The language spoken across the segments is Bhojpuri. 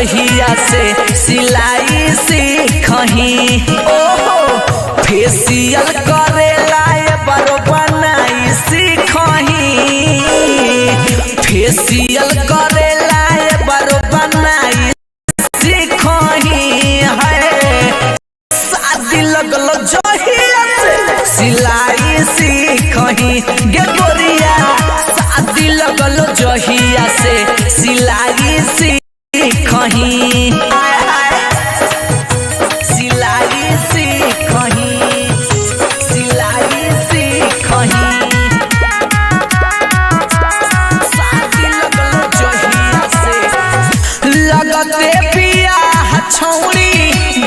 जहिया से सिलाई सीखही ओहो फेसियल करेला बारो बनाई सीखही फेसियल करेला बारो बनाई सीखही है शादी लगल जहिया से सिलाई सीखही गे गोरिया शादी लगल जहिया से सिलाई सीखही सिलाई सीखही सिलाई सीखही शादी लगल जहिया से लगते पिया छौड़ी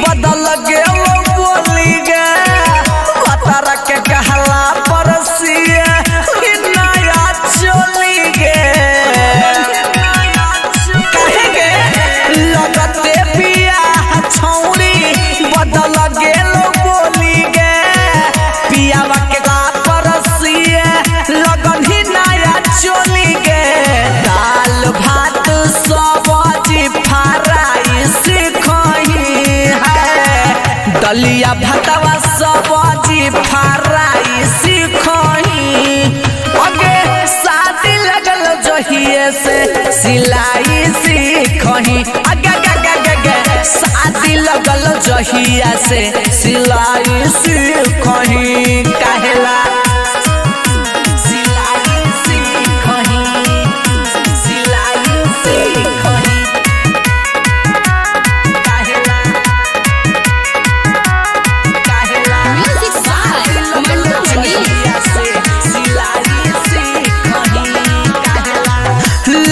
बदल गेल बोली गे पतर के कहला परसिया नया चली गे कहे गे लगते पिया छौड़ी बदल गेल बोली गे पियावा के का परसिया लगन ही नया चली गे दाल भात सब्जी फ्राई सीखही है दलिया भातवा सब्जी फ्राई सीखही अगे शादी लगल जहिए से सिलाई सीखही अगे शादी लगल जहिया से सिलाई सीखही कहेला सिलाई सीखही सिलाई सीखही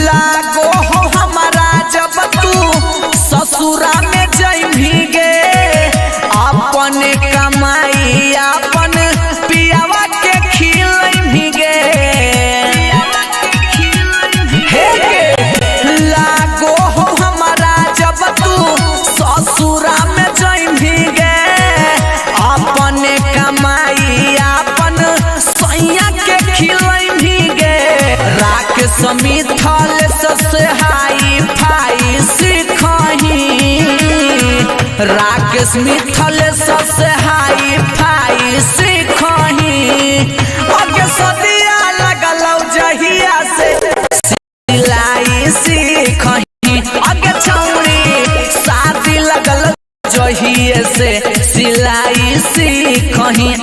लागो हो हमारा जब तू ससुरा में जइभी गे अपन कमाई अपन पियावा के खिलइभी गे हे गे लागो हो हमारा जब तू ससुरा में जइभी गे अपन कमाई अपन सैया के खिलइभी गे राकेश मिथल से हाई फाई सीखही राकेश मिथल से हाई फाई सीखही अगे सदिया लगल जहिया से सिलाई सीखही अगे छौड़ी शादी लगल जहिए से सिलाई सीखही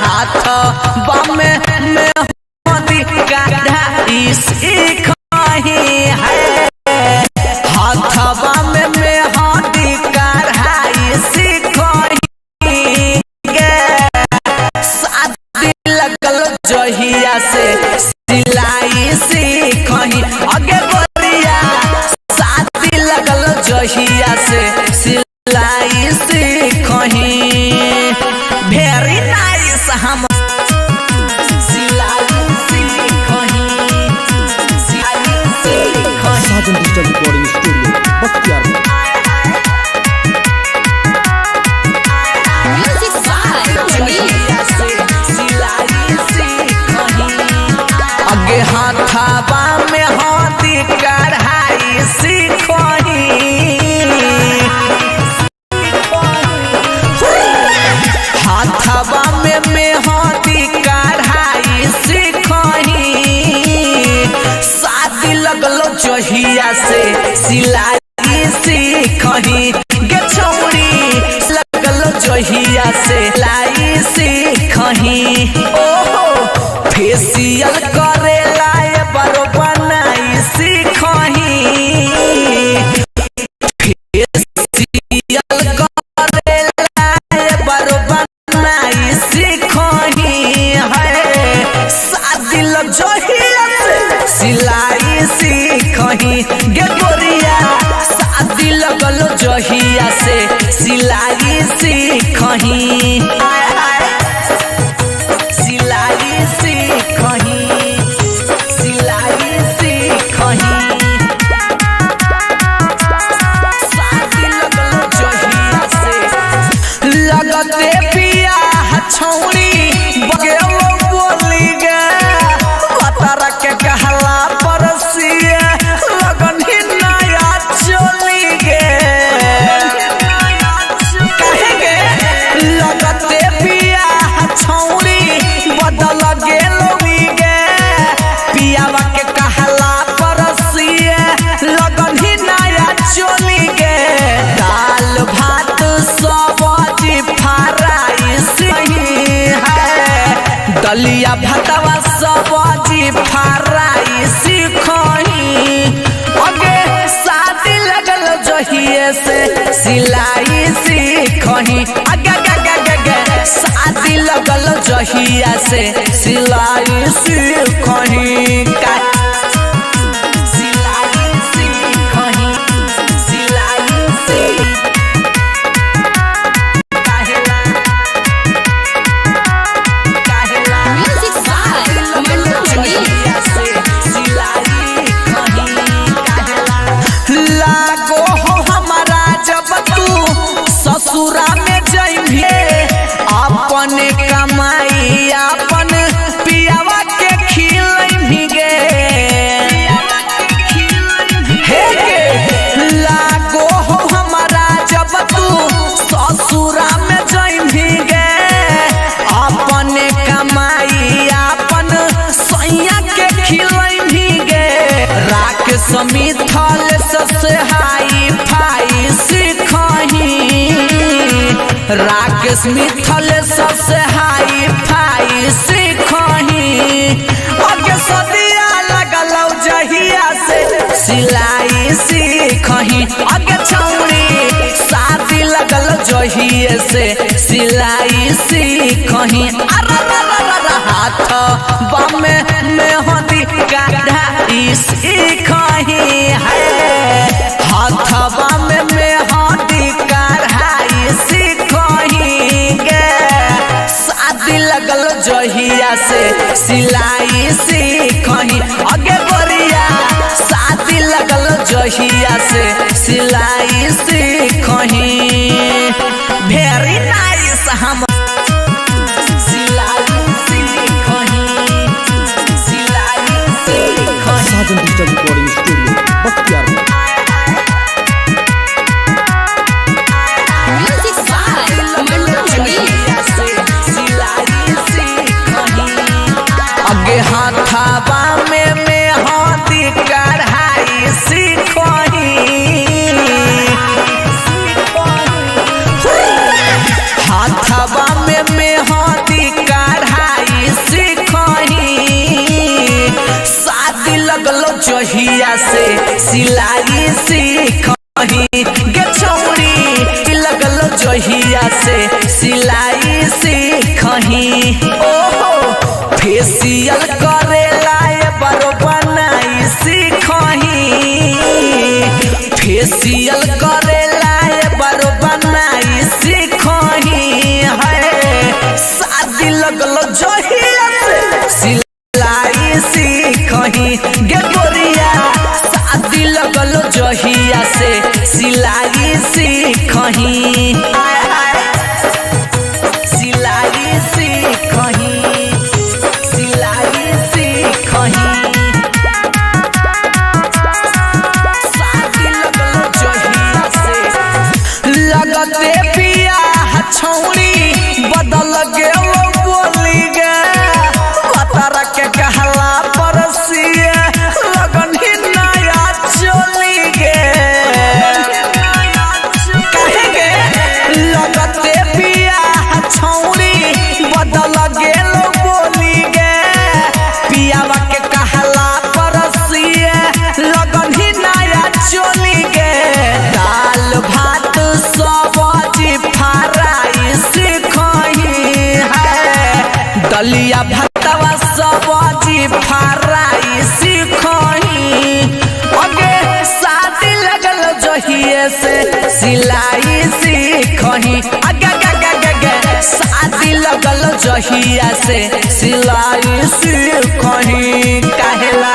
हाथ बामे में कढ़ाई सीखही है हाथवा में मेहंदी कढ़ाई सीखही गे शादी लगल जहिया से सिलाई सीखही अगे गोरिया शादी लगल जहिया से सिलाई सीखही वेरी नाइस हम Sajan digital recording studio Bakhtiyarpur अगे हाथवा में हाथी कढ़ाई सीखही हाथवा में मेहंदी कढ़ाई सीखही शादी लगल जहिया से सिलाई सीखही गे छौड़ी लगल जहिया से सिलाई सीखही ओहो फेसियल करेला बारो बनाई सीखही फेसियल करेला बारो बनाई सीखही है शादी लग जहिया से सिलाई सीखही गे गोरिया शादी लगल जहिया से सिलाई सीखही सिलाई सीखही सिलाई सीखही शादी लगल जहिया से लगते पिया छौड़ी बगेल बोली गे पतर के कहला परसिया लगन ही नया चल दलिया भातवा सब्जी फ्राई सीखही अगे शादी लगल जहिए से सिलाई सीखही अगे शादी लगल जहिया से सिलाई सीखही ससुरा में जइबे अपने कमाई अपन पियावा के खिलई गे हे गे लागो हो हमारा जब तू ससुरा में जइबे गे अपने कमाई अपन सैया के खिलई गे राख समिथल ससहाई फाई सीखही राकेश मिथल सबसे हाई फाई सीखही अगे सदिया लगल जहिया से सिलाई सीखही अगे छौड़ी शादी लगल जहिए से सिलाई सीखही हाथ बामे मेहंदी कढ़ाई सीखही है हाथ बामे मेहंदी कढ़ाई लगल जहिया से सिलाई सीखही अगे गोरिया शादी लगल जहिया से सिलाई सीखही वेरी नाइस हम सिलाई सीखही Sajan digital recording studio Bakhtiyarpur. अगे हाथाबा में मेहंदी कढ़ाई सीखही हाथाबा में मेहंदी कढ़ाई सीखही शादी लगल जहिया से सिलाई सीखही गे छौड़ी लगल जहिया से सिलाई सीखही ओहो फेसियल करेला बरो बनाई सीखही फेसियल करेला बरो बनाई सीखही है शादी लगल जहिया से सिलाई सीखही गे गोरिया शादी लगल जहिया से सिलाई सीखही सिलाई सीखही लगते पिया छौड़ी बदल गे बोली गे कतर के कहला परसिए लगन ही नया चोली गे कहे गे लगते पिया छौड़ी बदल गे बोली गे पियावा के कहला परसिए लगन ही नया चोली गे दाल भात सब्जी फ्राई सीखही है दलिया भातवा सब्जी फ्राई सीखही अगे शादी लगल जहिए से सिलाई सीखही अगे शादी लगल जहिया से सिलाई सीखही कहेला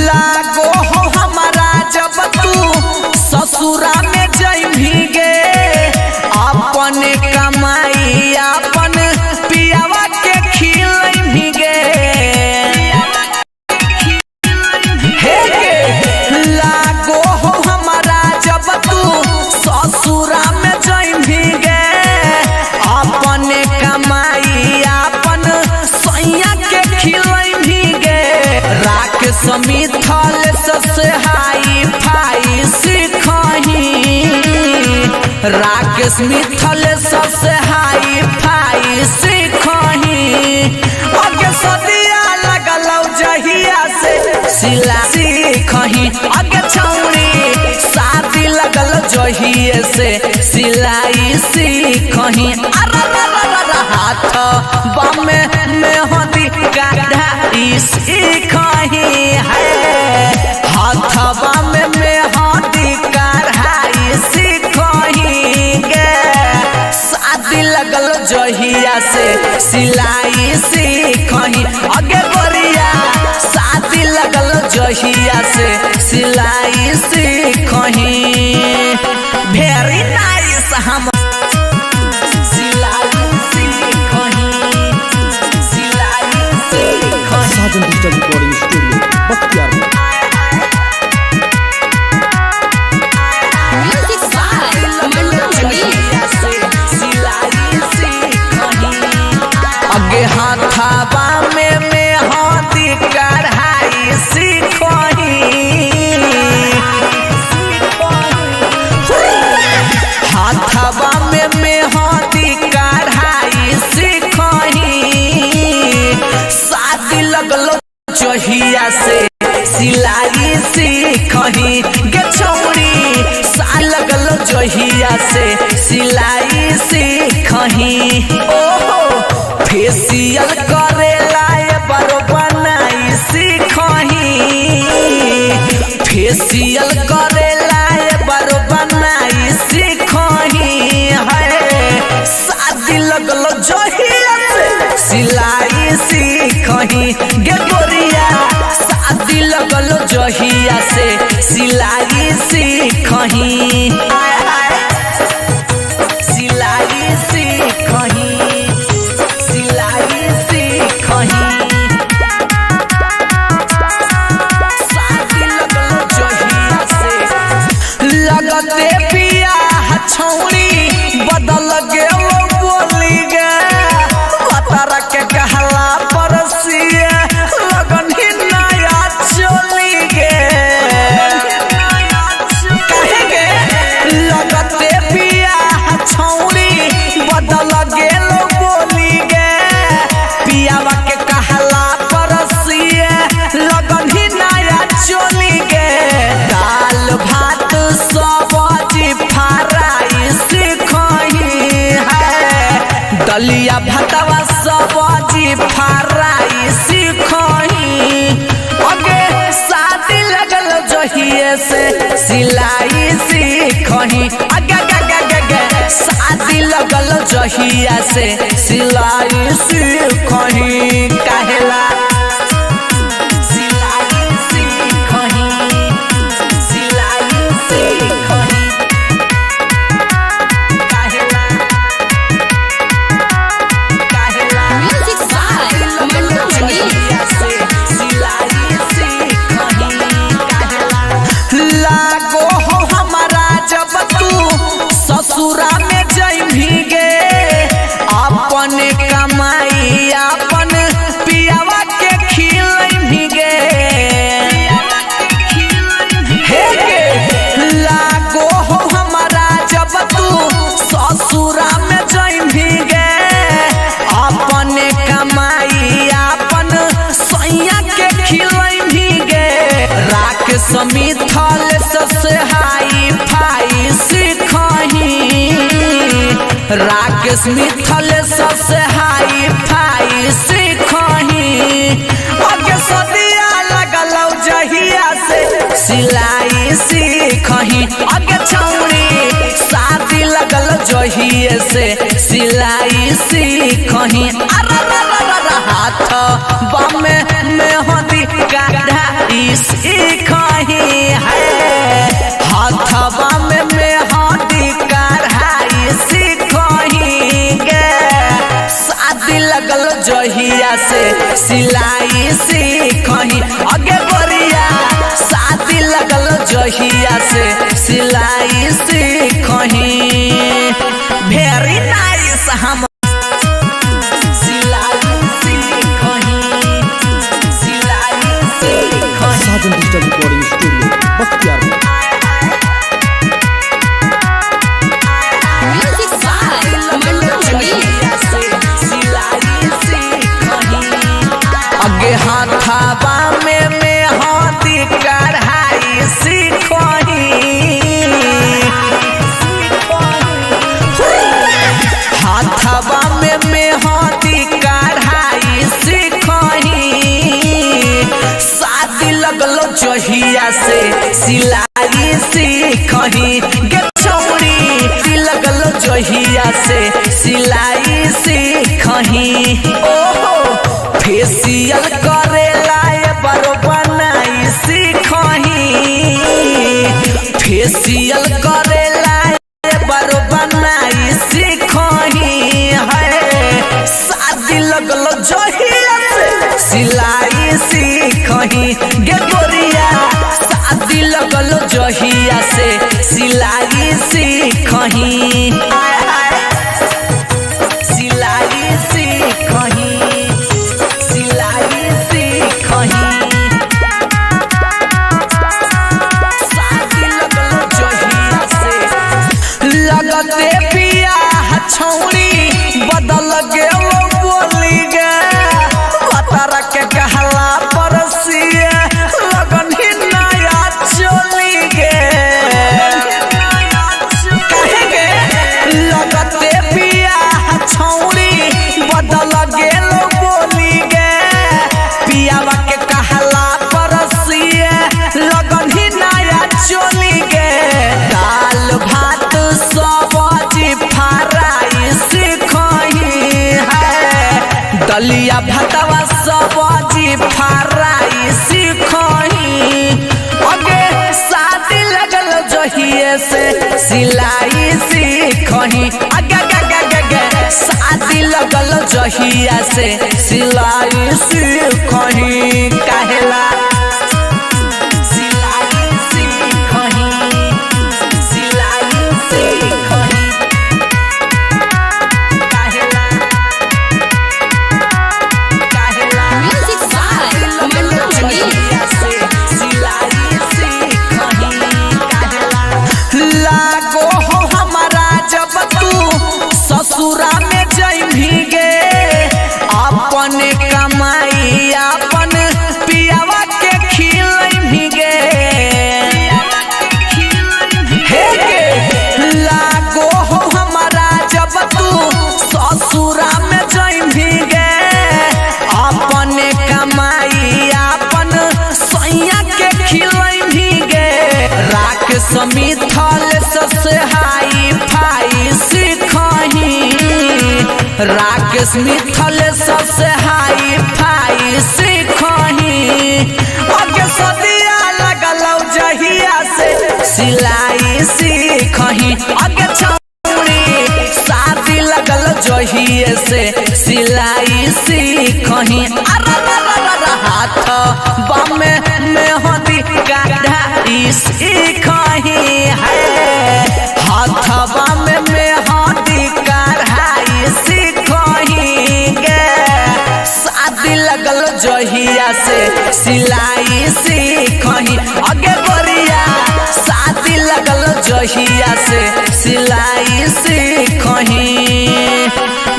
लागो हो हमारा जब तू ससुरा में जइबी गे अपने कमाई अपन पियावा के मिथल से हाई फाई सीखही राकेश मिथल से हाई फाई सीखही अगे सदिया लगल जहिया से सिला सीखही अगे छौरी शादी लगल जहिए से सिलाई सीखही हाथ बामे में होती कढ़ाई सीखही है हाथ बामे में होती कढ़ाई सीखही गे शादी लगल जहिया से सिलाई सीखही अगे गोरिया शादी लगल जहिया से सिलाई सीखही वेरी नाइस हम Sajan digital recording studio Bakhtiyarpur. अगे हाथाबा में हाथी कढ़ाई सीखही हाथाबा में हाथी कढ़ाई सीखही शादी लगल जहिया से सिलाई सीखही गे छौरी सा लगल जहिया से सिलाई सीखही ओहो फेसियल करेला बरो बनाई सीखही फेसियल करेला बरो बनाई सीखही है शादी लगल जहिया से सिलाई सीखही गे गोरिया शादी लगल जहिया से सिलाई सीखही सिलाई सीखही लगते पिया छौरी बदल गेल बोली गे पतर के कहला परसिए लगन ही नया चली गे कहे गे लगते पिया छौरी बदल गेल बोली गे पियावा के कहला परसिए लगन ही नया चली गे दाल भात सब्जी फ्राई सीखही है दलिया भातवा सब्जी फ्राई सीखही अगे शादी लगल जहिए से सिलाई सीखही अगे शादी लगल जहिया से सिलाई सीखही कहेला ससुरा में जइभी गे अपन कमाई अपन पियावा के खिलइभी गे हे गे लागो हो हमारा जब तू ससुरा में जइभी गे अपन कमाई अपन सैया के खिलइभी गे राकेश मिथल से हाई फाई सीखही राकेश मिथल से हाई फाई सीखही अगे सदिया लगल जहिया से सिलाई सीखही अगे छौरी शादी लगल जहिए से सिलाई सीखही हाथ बामे में होती कढ़ाई सीखही है हाथ बामे में होती कढ़ाई सीखही गे शादी लगल जहिया से सिलाई सीखही अगे गोरिया शादी लगल जहिया से सिलाई सीखही वेरी नाइस हम सिलाई सीखही Sajan digital recording studio Bakhtiyarpur. अगे हाथाबा में हाथी कढ़ाई सीखही हाथाबा में हाथी कढ़ाई सीखही शादी लगलो जहिया से सिलाई सीखही गे छौरी लगलो जहिया से सिलाई सीखही ओहो फेसियल करेला बरो बनाई सीखही फेसियल करेला बरो बनाई सीखही है शादी लगलो जहिया से सिलाई सीखही गे गोरिया शादी लगलो जहिया से सिलाई सीखही सिलाई सीखही लगते पिया छौरी बदल गेलो बोली गे पतर के कहला परसिए लगन ही नया चोली गे कहे गे लगते पिया छौरी बदल गेलो बोली गे पियावा के कहला परसिए लगन ही नया चोली गे दाल भात सब्जी फ्राई सीखही है दलिया भातवा सब्जी फ्राई सीखही अगे शादी लगल जहिए से सिलाई सीखही अगे शादी लगल जहिया से सिलाई सीखही काहेला ससुरा में जइभी गे अपन कमाई अपन पियावा के खिलइभी गे हे गे लागो हो हमारा जब तू ससुरा में जइभी गे अपन कमाई अपन सैया के खिलइभी गे राख समिथल से हाई फाई सीखही राकेश मिथल सबसे हाई फाई सीखही अगे सदिया लगलो जहिया से सिलाई सीखही अगे छौरी शादी लगल जहिया से सिलाई सीखही हाथ बामे में होती कढ़ाई सीखही है हाथ बामे में होती कढ़ाई सीखही गे शादी लगल जहिया से सिलाई सीखही अगे गोरिया शादी लगल जहिया से सिलाई सीखही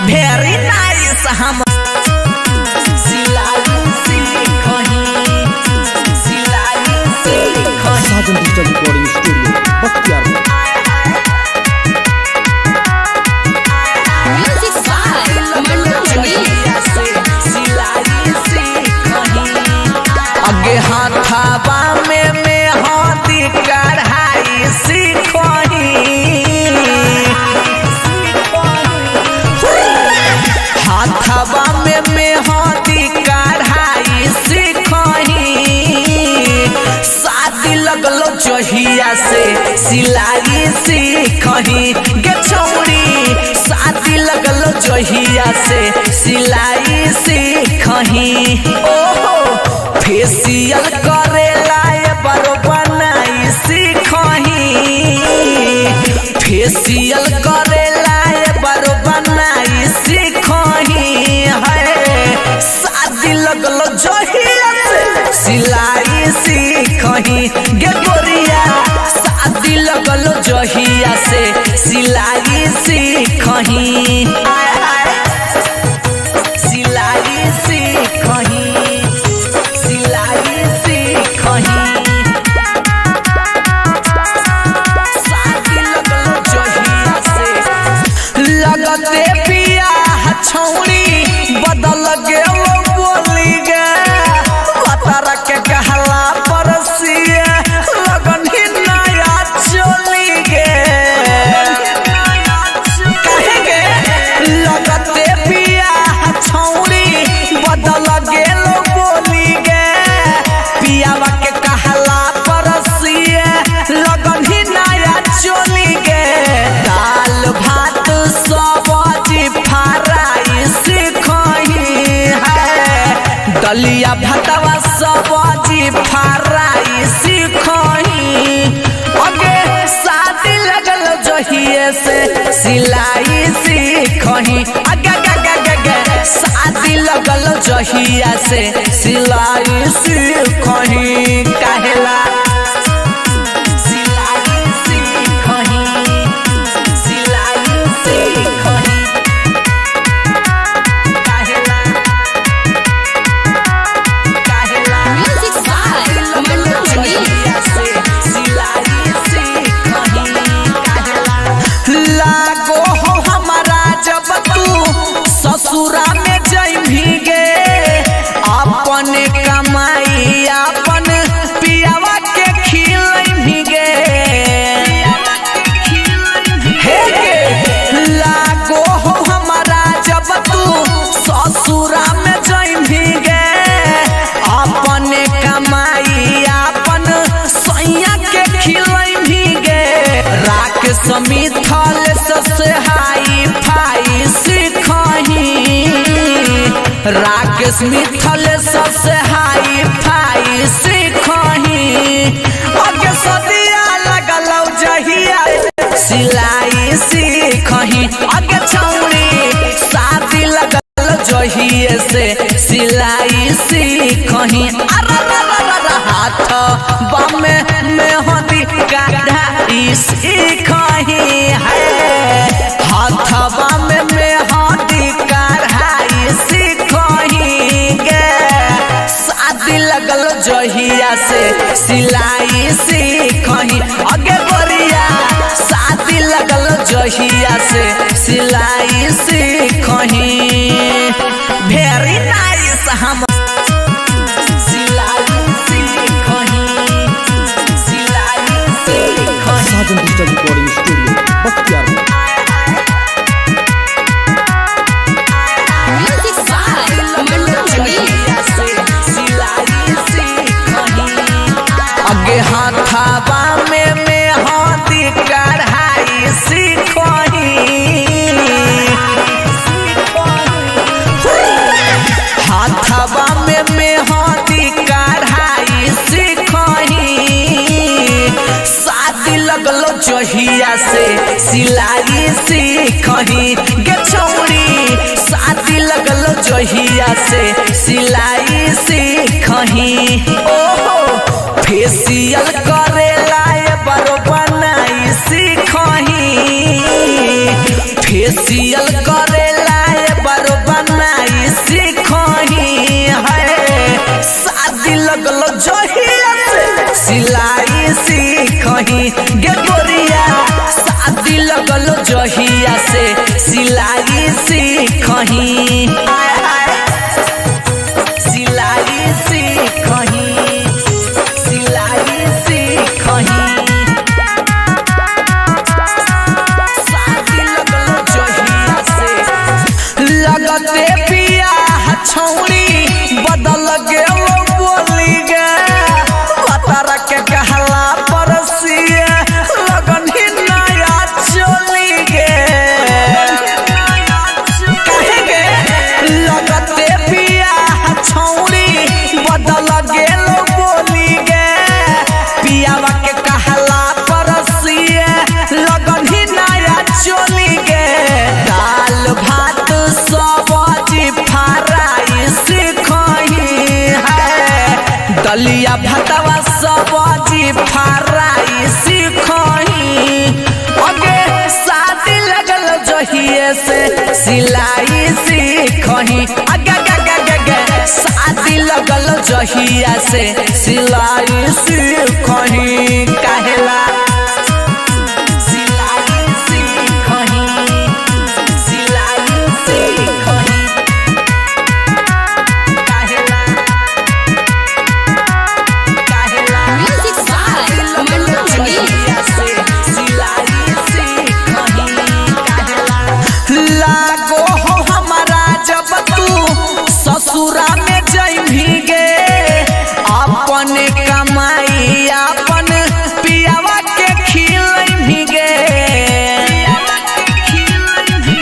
वेरी नाइस हम Sajan digital recording studio Bakhtiyarpur. अगे हाथाबा में हाथी कढ़ाई सीखही हाथाबा में हाथी कढ़ाई सीखही शादी लगलो जहिया से सिलाई सीखही गे छौरी शादी लगलो जहिया से सिलाई सीखही ओहो फेसियल करेला बरो बनाई सीखही फेसियल करेला बरो बनाई सीखही है शादी लगलो जहिया से सिलाई सीखही गे गोरिया शादी लगल जहिया से सिलाई सीखही सिलाई सीखही सिलाई सीखही शादी लगल जहिया से लगते पिया छौड़ी बदल गेल बोली गे पतर के कहला परसिए लगन ही नया चोली गे कहे गे लगते पिया छौड़ी बदल गेल बोली गे पियावा के कहला परसिए लगन ही नया चोली गे दाल भात सब्जी फ्राई सीखही है दलिया भातवा सब्जी फ्राई सीखही अगे शादी लगल जहिए से सिलाई सीखही अगे शादी लगल जहिया से सिलाई सीखही काहेला सिलाई सीखही सिलाई सीखही काहेला काहेला Music by Mandu Mani. सिलाई सीखही काहेला लागो हो हमारा जब तू ससुरा में जइभी गे अपन कमाई अपन पियावा के खिलइभी गे हे गे लागो हो हमारा जब तू ससुरा में जइभी गे अपन कमाई अपन सैया के खिलइभी गे राख समिथल से हाई फाई सीखही राकेश मिथल से हाई फाई सीखही अगे सदिया लगल जहिया सिलाई सीखही अगे छौड़ी शादी लगल जहिए से सिलाई सीखही हाथ बामे मेहंदी कढ़ाई सीखही है हाथवा में मेहंदी कढ़ाई सीखही गे शादी लगल जहिया से सिलाई सीखही अगे गोरिया शादी लगल जहिया से सिलाई सीखही वेरी नाइस हम सिलाई सीखही सिलाई सीखही Sajan digital recording studio Bakhtiyarpur. Music by Mandu Mani. अगे हाथाबा में मेहंदी कढ़ाई सीखही हाथाबा में मेहंदी कढ़ाई सीखही शादी लगल जहिया से सिलाई सीखही गे छौड़ी शादी लगल जहिया से सिलाई सीखही ओहो फेसियल करेला बरो बनाई सीखही फेसियल करेला बरो बनाई सीखही है शादी लगल जहिया से सिलाई सीखही गे गोरिया शादी लगल जहिया से सिलाई सीखही सिलाई सीखही सिलाई सीखही शादी लगल जहिया से लगते पिया छौड़ी बदल गेल बोली गे पतर के कहला परसिए लगन ही नया चोली गे कहे गे लगते पिया छौड़ी दलिया भातवा सब्जी फ्राई सीखही अगे शादी लगल जहिए से सिलाई सीखही अगे शादी लगल जहिया से सिलाई सीखही काहेला ससुरा में जइभी गे अपन कमाई अपन पियावा के खिलइभी गे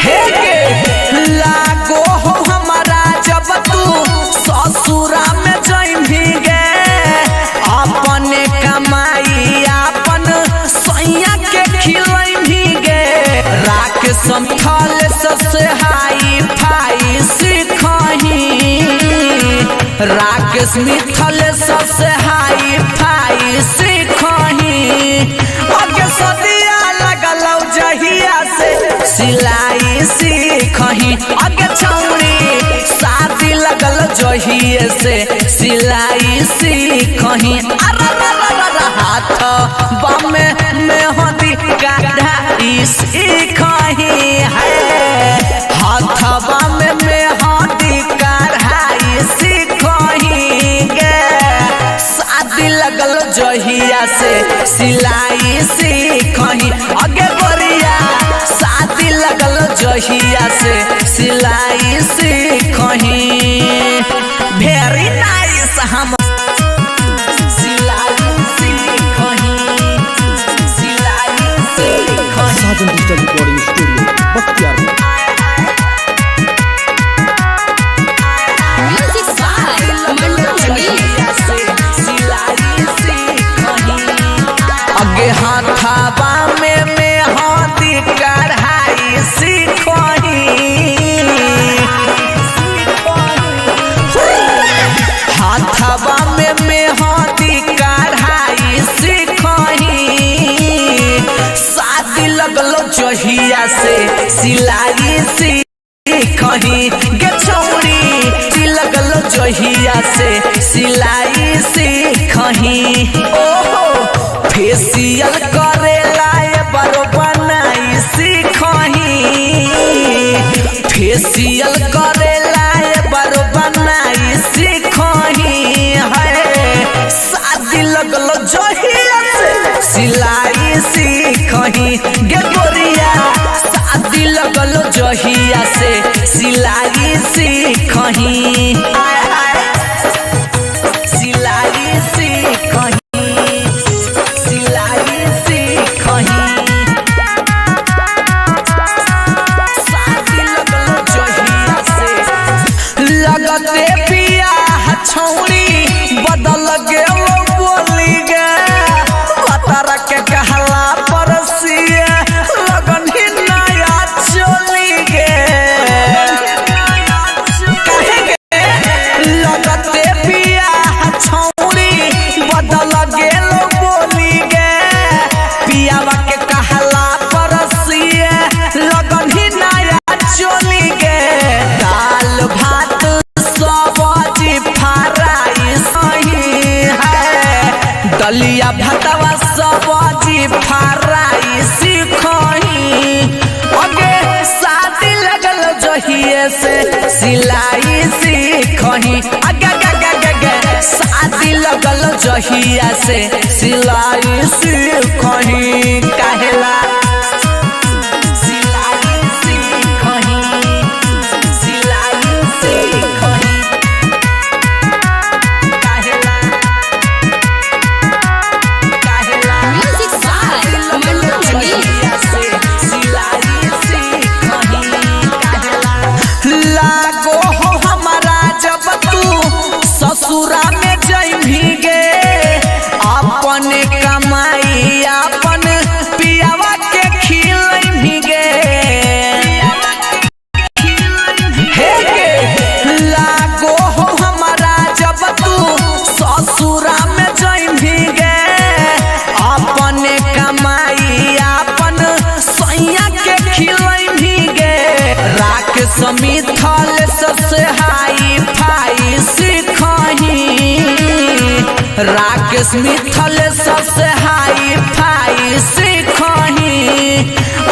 हे गे लागो हो हमारा जब तू ससुरा में जइभी गे अपन कमाई अपन सैया के खिलइभी गे राख संथल से हाई फाई सीखही राकेश मिथल से हाई फाई सीखही अगे सदिया लगल जहिया से सिलाई सीखही अगे छौरी शादी लगल जहिए से सिलाई सीखही हाथ बमे में हदी काढ़ाई सीखही है हाथ बमे में हदी काढ़ाई सीखही गे शादी लगल जहिया से सिलाई सीखही अगे गोरिया शादी लगल जहिया से सिलाई सीखही वेरी नाइस हम Sajan digital recording studio Bakhtiyarpur. अगे हाथाबा में हाथी कढ़ाई सीखही हाथाबा में हाथी कढ़ाई सीखही शादी लगल जहिया से सिलाई सीखही गे छौरी लगल जहिया से सिलाई सीखही ओहो फेसियल करेला बरो बनाई सीखही फेसियल करेला बरो बनाई सीखही है शादी लगल जहिया से सिलाई सीखही गे गोरिया शादी लगल जहिया से सिलाई सीखही सिलाई सीखही लगते पिया छौरी बदल गेल बोली गे पतर के कहला परसिए लगन ही नया चली गे लगते पिया छौरी बदल गेल बोली गे पियावा के कहला परसिए लगन ही नया चली गे दाल भात सब्जी फ्राई सही है दलिया भातवा सब्जी फ्राई सीखही अगे शादी लगल जहिए से सिलाई सीखही अगे शादी लगल जहिया से सिलाई सीखही काहेला लागो हो हमारा जब तू ससुरा में जइभी गे अपन कमाई अपन पियावा राकेश मिथल सबसे हाई फाई सीखही राकेश मिथल सबसे हाई फाई सीखही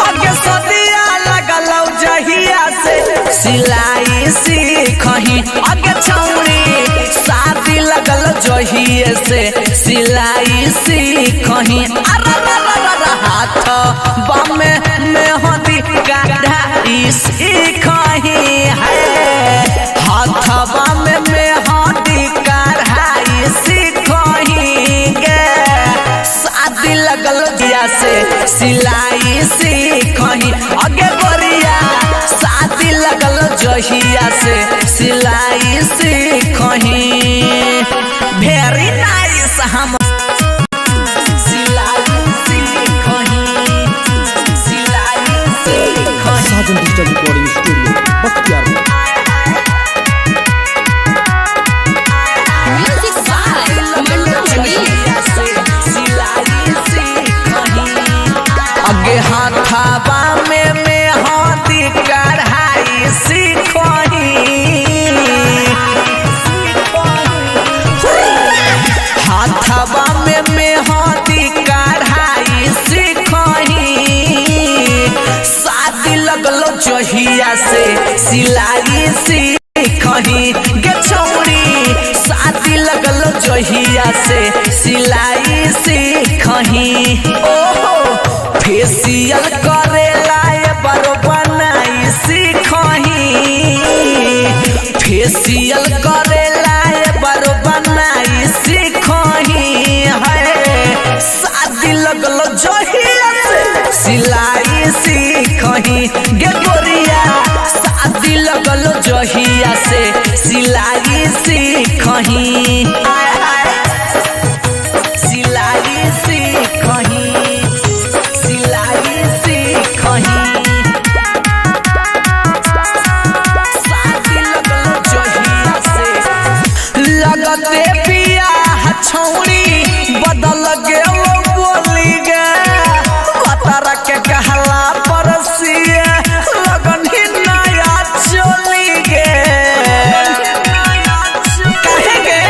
आगे सदिया लगल जहिया से सिलाई सीखही आगे छौरी शादी लगल जहिए से सिलाई सीखही हाथ बामे मेहंदी कढ़ाई सीखही है हाथ बामे मेहंदी कढ़ाई सीखही गे शादी लगल दिया से सिलाई सीखही आगे गोरिया शादी लगल जहिया से सिलाई सीखही वेरी नाइस हम Sajan digital recording studio Bakhtiyarpur. Music by Mandu अगे हाथाबा में मेहंदी कढ़ाई सीखही हाथाबा में मेहंदी कढ़ाई सीखही शादी लगल जहिया से सिलाई सीखही गे छौरी शादी लगल जहिया से सिलाई सीखही ओहो फेसियल करेला बरो बनाई सीखही फेसियल करेला बरो बनाई सीखही है शादी लगल जहिया से सिलाई सीखही गे गोरिया शादी लगल जहिया से सिलाई सीखही सिलाई सीखही सिलाई सीखही शादी लगल जहिया से लगते बियाह छौरी बदल गेल बोली गे पतर के कहला परसिए लगन ही नया चली गे कहे गे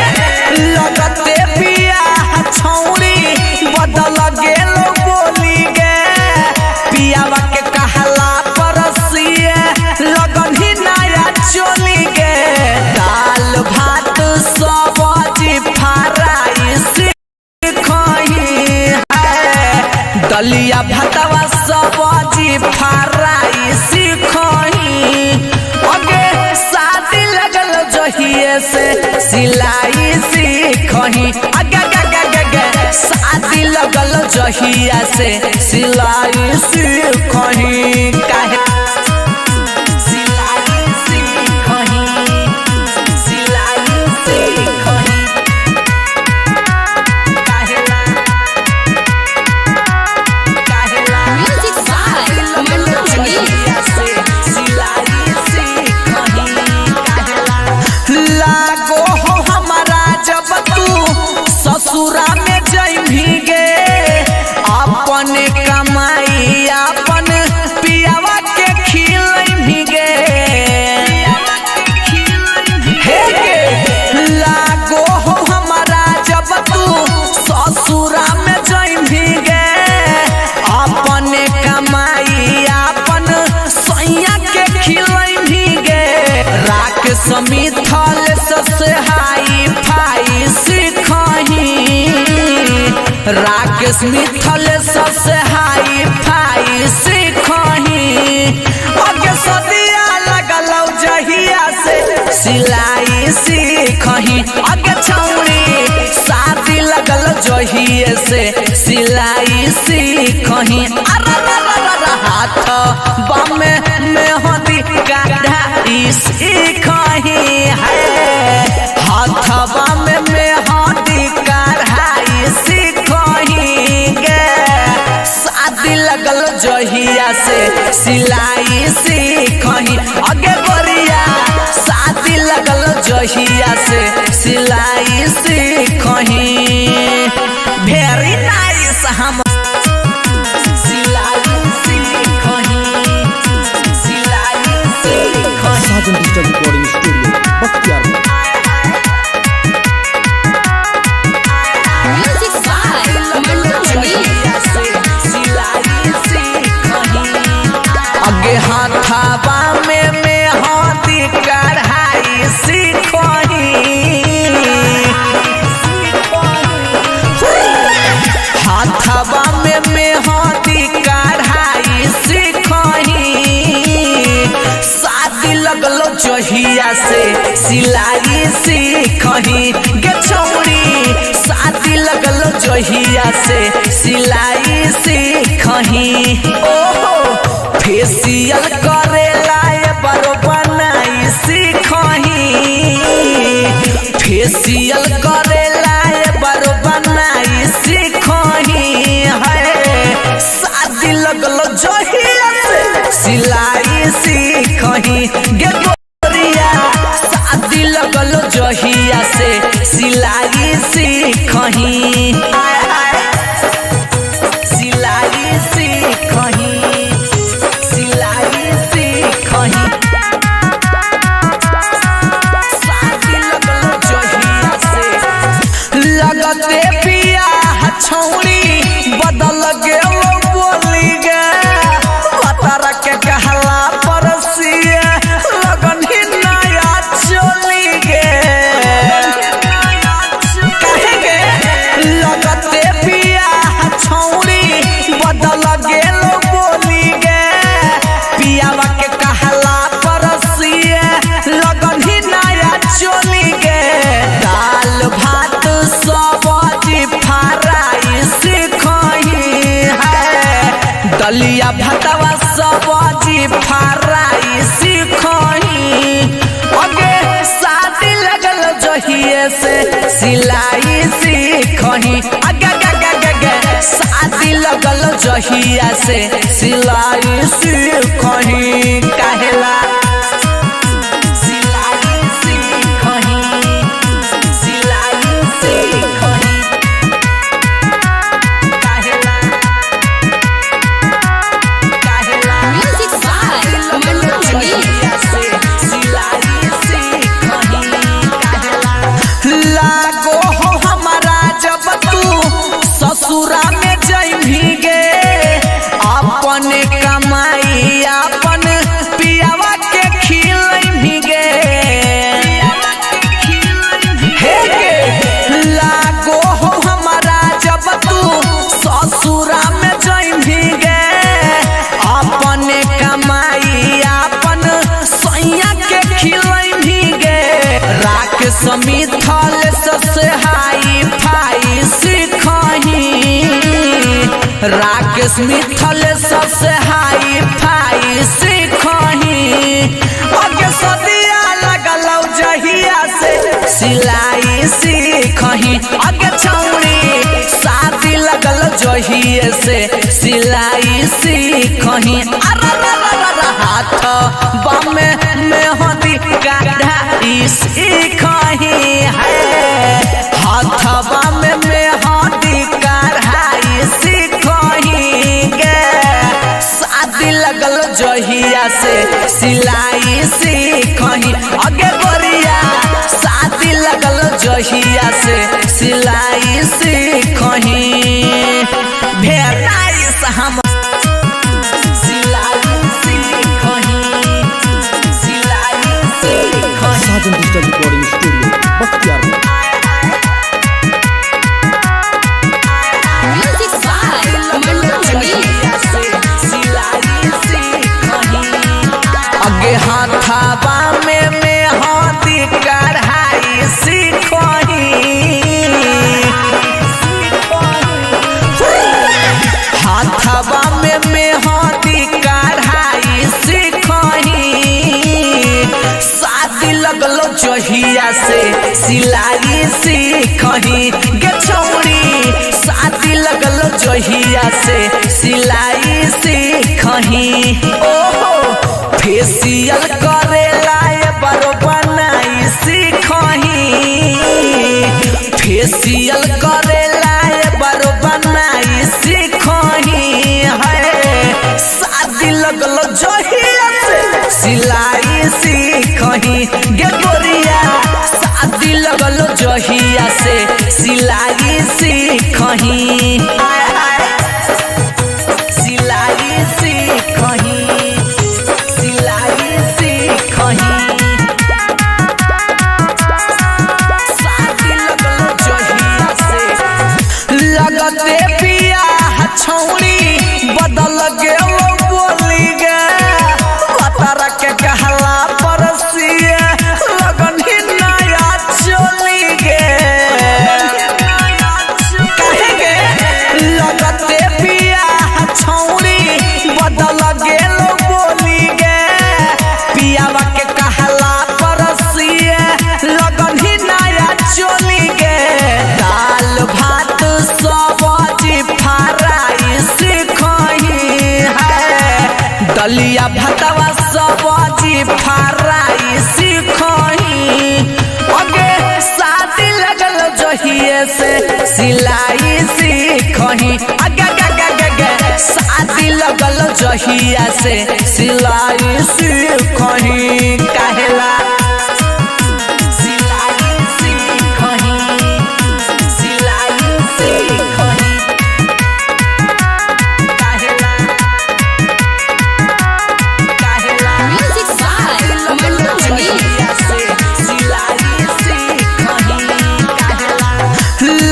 लगते बियाह छौरी बदल गेल बोली गे पियावा के कहला परसिए लगन ही नया चली गे दाल भात सब्जी फ्राई सीखही दलिया भातवा सब्जी फ्राई सीखही अगे शादी लगल जहिए से सिलाई सीखही अगे शादी लगल जहिया से सिलाई सीखही काहे सिलाई सीखही सिलाई सीखही काहेला काहेला Music by Mandu लागो हो हमारा जब तू ससुरा में जइभी गे अपन कमाई अपन पियावा के खिलइभी गे हे गे लागो हो हमारा जब तू ससुरा में जइभी गे अपन कमाई अपन सैया के खिलइभी गे राकेश मिथल सबसे हाई फाई सीखही राकेश मिथल सबसे हाई फाई सीखही आगे सदिया लगल जहिया से सिलाई सीखही आगे छौरी शादी लगल जहिए से सिलाई सीखही हाथ बामे मेहंदी कढ़ाई सीखही है हाथ बामे मेहंदी कढ़ाई सीखही गे शादी लगल जहिया से सिलाई सीखही आगे गोरिया शादी लगल जहिया से सिलाई सीखही वेरी नाइस हम सिलाई सीखही सिलाई सीखही जहिया से सिलाई सीखही गे छौरी शादी लगल जहिया से सिलाई सीखही ओहो फेशियल करेला ये बारो बनाई सीखही फेशियल करेला ये बारो बनाई सीखही है शादी लगल जहिया से सिलाई सीखही गे गोरिया शादी लगल जहिया से सिलाई सीखही सिलाई सीखही सिलाई सीखही शादी लगल जहिया से लगते पिया छौरी बदल गेल बोली गे पतर के कहला परसिए लगन ही नया चली गे कहे गे लगते पिया छौरी बदल गेल बोली गे पियावा के कहला परसिए लगन ही नया चली गे दाल भात सब्जी फ्राई सीखही है दलिया भातवा सब्जी फ्राई सीखही अगे शादी लगल जहिए से सिलाई सीखही अगे शादी लगल जहिया से सिलाई सीखही काहेला सिलाई सीखही सिलाई सीखही काहेला काहेला Music by Mandu Mani. जहिया से सिलाई सीखही काहेला लागो हो हमारा जब तू ससुरा में जइभी गे अपन कमाई अपन पियावा के खिलइभी गे हे गे लागो हो हमारा जब तू ससुरा में जइभी गे अपन कमाई अपन सैया के खिलइभी गे राख समिथल से हाई फाई सीखही राकेश मिथल से हाई फाई सीखही अगे सदिया लगल जहिया से सिलाई सीखही अगे छौरी शादी लगल जहिए से सिलाई सीखही हाथ बामे मेहंदी कढ़ाई सीखही है हाथ बामे मेहंदी कढ़ाई सीखही गे शादी लगल जहिया से सिलाई सीखही अगे गोरिया शादी लगल जहिया से सिलाई सीखही भेटाइस हम सिलाई सीखही सिलाई सीखही Sajan digital recording studio Bakhtiyarpur. Music by Mandu Mani. अगे हाथाबा में मेहंदी कढ़ाई सीखही हाथाबा में मेहंदी कढ़ाई सीखही शादी लगल जहिया से सिलाई सीखही गे छौरी शादी लगल जहिया से सिलाई सीखही ओहो फेशियल करेला ये बारो बनाई सीखही फेशियल करेला ये बारो बनाई सीखही है शादी लगल जहिया से सिलाई सीखही गे गोरिया शादी लगल जहिया से सिलाई सीखही सिलाई सीखही सिलाई सीखही शादी लगल जहिया से लगते पिया छौरी बदल गेल बोली गे पतर के कहला परसी दलिया भतवा सब्जी फ्राई सीखही अगे शादी लगल जहिए से सिलाई सीखही अगे शादी लगल जहिया से सिलाई सीखही काहेला सिलाई सीखही सिलाई सीखही काहेला काहेला Music by Mandu Mani.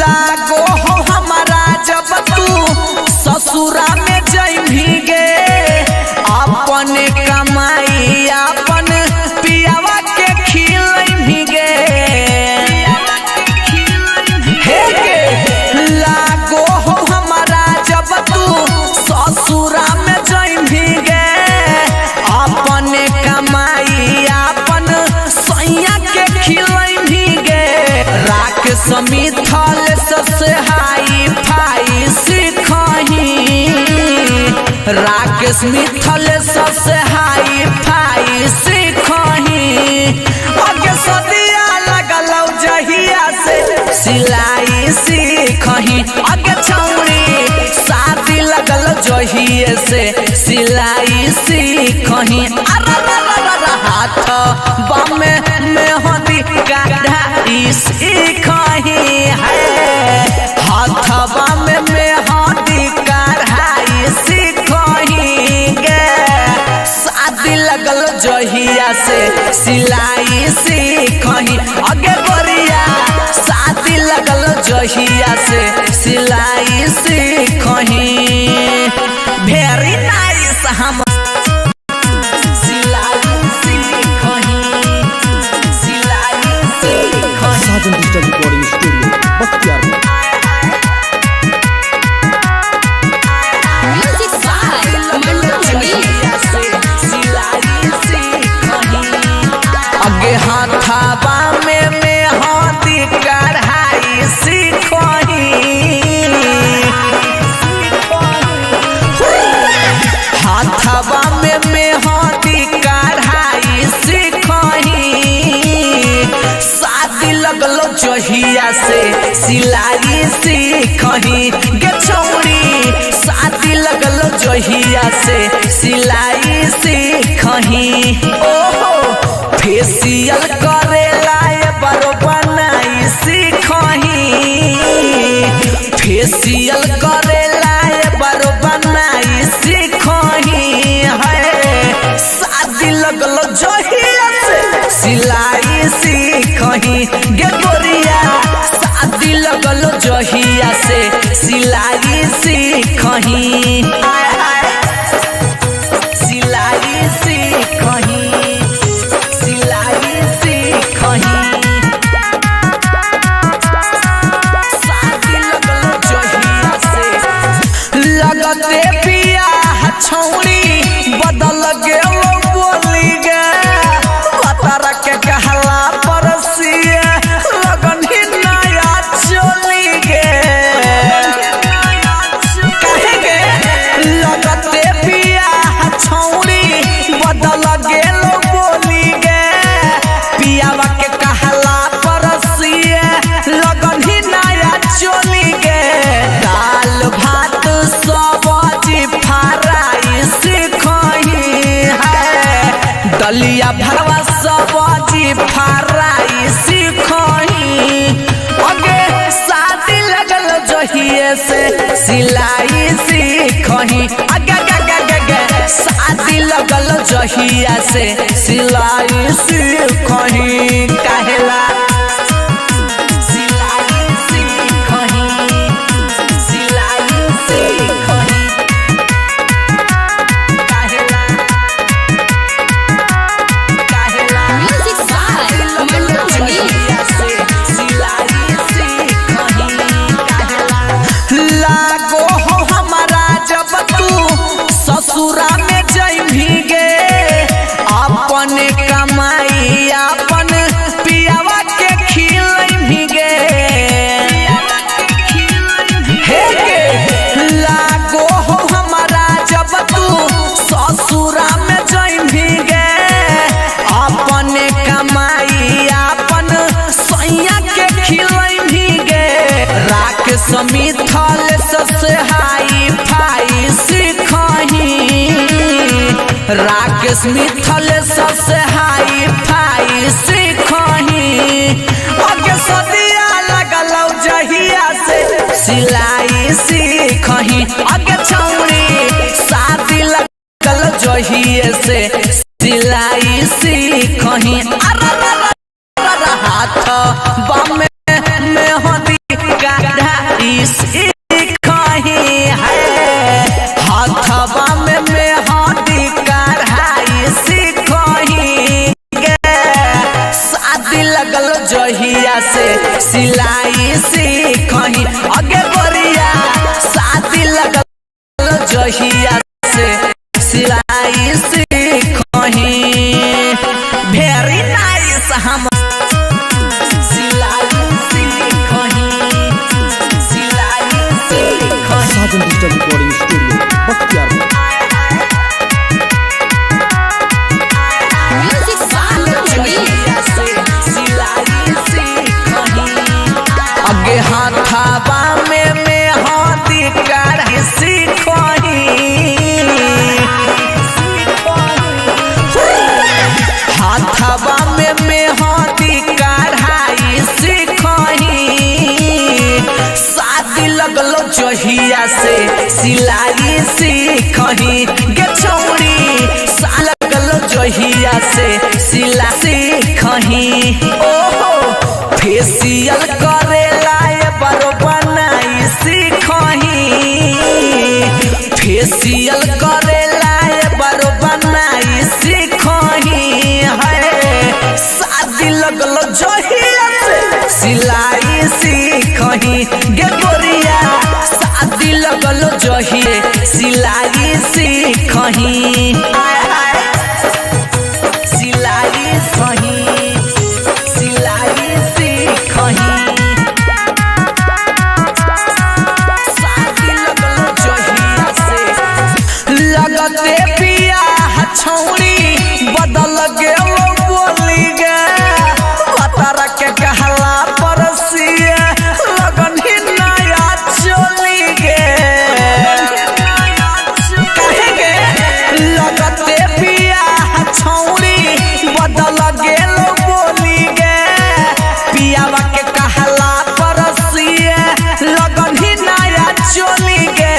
लागो हो हमारा जब तू ससुरा में जइभी गे अपन कमाई अपन पियावा के खिलइभी गे हे गे लागो हो हमारा जब तू ससुरा में जइभी गे अपन कमाई अपन सैया के खिलइभी गे राख समिथल से हाई फाई सीखही राकेश मिथल से हाई फाई सीखही अगे सदिया लगल जहिया से सिलाई सीखही अगे छौरी शादी लगल जहिए से सिलाई सीखही हाथ बमे मेहंदी कढ़ाई सीखही है हाथवा में मेहंदी कढ़ाई सीखही गे शादी लगल जहिया से सिलाई सीखही अगे गोरिया शादी लगल जहिया से सिलाई सीखही वेरी नाइस हम Sajan digital recording studio Bakhtiyarpur. Music by Mandu Mani. अगे हाथाबा में मेहंदी कढ़ाई सीखही हाथाबा में मेहंदी कढ़ाई सीखही शादी लगल जहिया से सिलाई सीखही गे छौरी शादी लगल जहिया से सिलाई सीखही ओहो फेसियल करेला बरो बनाई सीखही फेसियल करेला बरो बनाई सीखही है शादी लगल जहिया से सिलाई सीखही गे गोरिया शादी लगल जहिया से सिलाई सीखही सिलाई सीखही सिलाई सीखही शादी लगल जहिया से लगते बियाह छौरी बदल गेल बोली गे पतर के कहला परसिए लगन ही नया चली गे कहे गे लगते बियाह छौरी बदल गेल बोली गे पियावा के कहला परसिए लगन ही नया चली गे दाल भात सब्जी फ्राई सीखही है दलिया भरवा सब्जी फ्राई सीखही अगे शादी लगल जहिए से सिलाई सीखही अगे शादी लगल जहिया से सिलाई सीखही काहेला सिलाई सीखही सिलाई सीखही काहेला काहेला Music by Mandu Mani. लागो हो हमारा जब तू ससुरा में जइभी गे अपन कमाई अपन पियावा मिथल से हाई फाई सीखही राकेश मिथल से हाई फाई सीखही अगे सदिया लगल जहिया से सिलाई सीखही अगे छौरी शादी लगल जहिए से सिलाई सीखही हाथ बम में होती कढ़ाई सीखही है हाथ बम में होती कढ़ाई सीखही शादी लगल जहिया से सिलाई सीखही अगे गोरिया शादी लगल जहिया से सिलाई सीखही वेरी नाइस हम Sajan digital recording studio Bakhtiyarpur. Music अगे हाथाबा में हाथी कढ़ाई सीखही हाथाबा में हाथी कढ़ाई सीखही शादी लगल जहिया से सिलाई सीखही गे छौरी साल लगल जहिया से सिलाई सीखही ओहो फेसियल करेला बरो बनाई सीखही फेसियल करेला बरो बनाई सीखही है शादी लगल जहिया से सिलाई सीखही गे गोरिया शादी लगल जहिए सिलाई सीखही सिलाई सही सिलाई सीखही शादी लगल जहिया से लगते पिया छौरी बदल गेल बोली गे पतर के कहला परसिए लगन ही नया चली गे कहे गे लगते पिया छौरी बदल गेल बोली गे पियावा के कहला परसिए लगन ही नया चली गे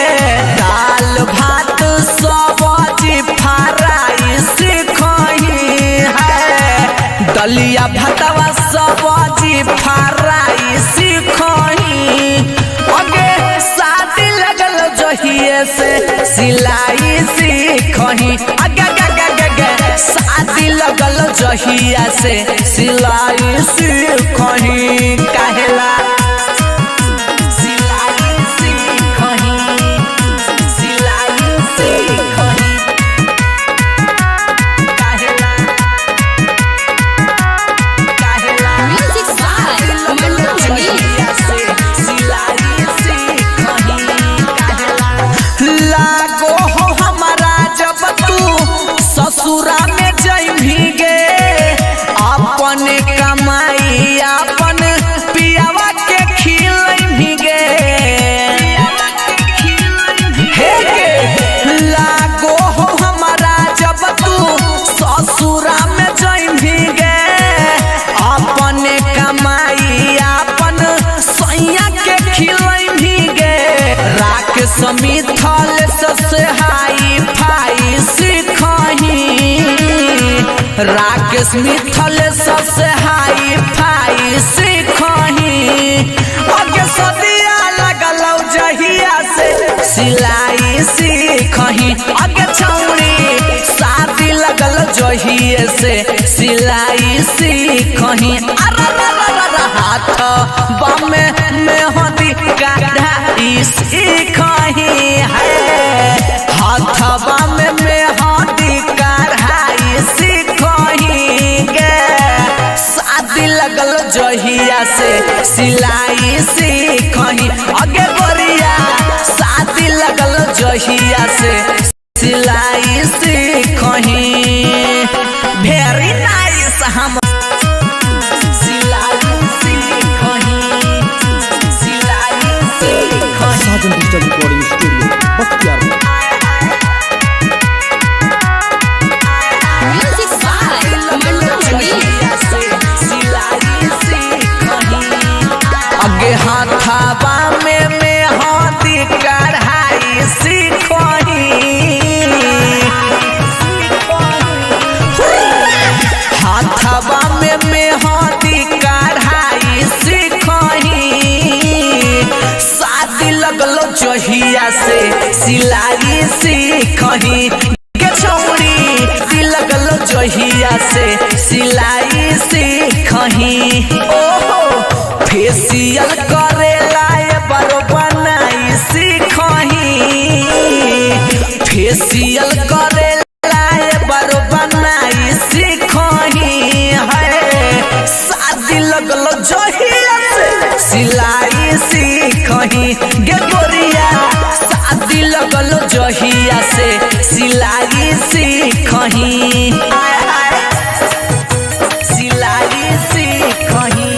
दाल भात सब्जी फ्राई सीखही है दलिया भातवा सब्जी फ्राई सीखही अगे शादी लगल जहिए से सिलाई सीखही अगे शादी लगल जहिया से सिलाई सीखही काहेला सिलाई सीखही सिलाई सीखही काहेला काहेला म्यूजिक सिलाई सीखही काहेला लागो हो हमारा जब तू ससुरा में जइभी गे अपन कमाई अपन पियावा के खिलइभी गे हे गे लागो हो हमारा जब तू ससुरा में जइभी गे अपन कमाई अपन सैया के खिलइभी गे राकेश मिथल से हाई फाई सीखही राकेश मिथल से हाई फाई सीखही अगे सदिया लगल जहिया से सिलाई सीखही अगे छौरी शादी लगल जहिए से सिलाई सीखही हाथ बम में होती कढ़ाई सीखही है हाथ बम में होती कढ़ाई सीखही गे शादी लगल जहिया से सिलाई सीखही अगे गोरिया शादी लगल जहिया से सिलाई सीखही वेरी नाइस हम सिलाई सीखही सिलाई सीखही Sajan digital recording studio Bakhtiyarpur. Music by Mandu Mani. अगे हाथाबा में हाथी कढ़ाई सीखही हाथाबा में हाथी कढ़ाई सीखही शादी लगलो जहिया से सिलाई सीखही के छौरी लगलो जहिया से सिलाई सीखही ओहो फेसियल करेला बरो बनाई सीखही फेसियल करेला बरो बनाई सीखही है शादी लगलो जहिया से सिलाई सीखही गे गोरिया शादी लगलो जहिया से सिलाई सीखही सिलाई सीखही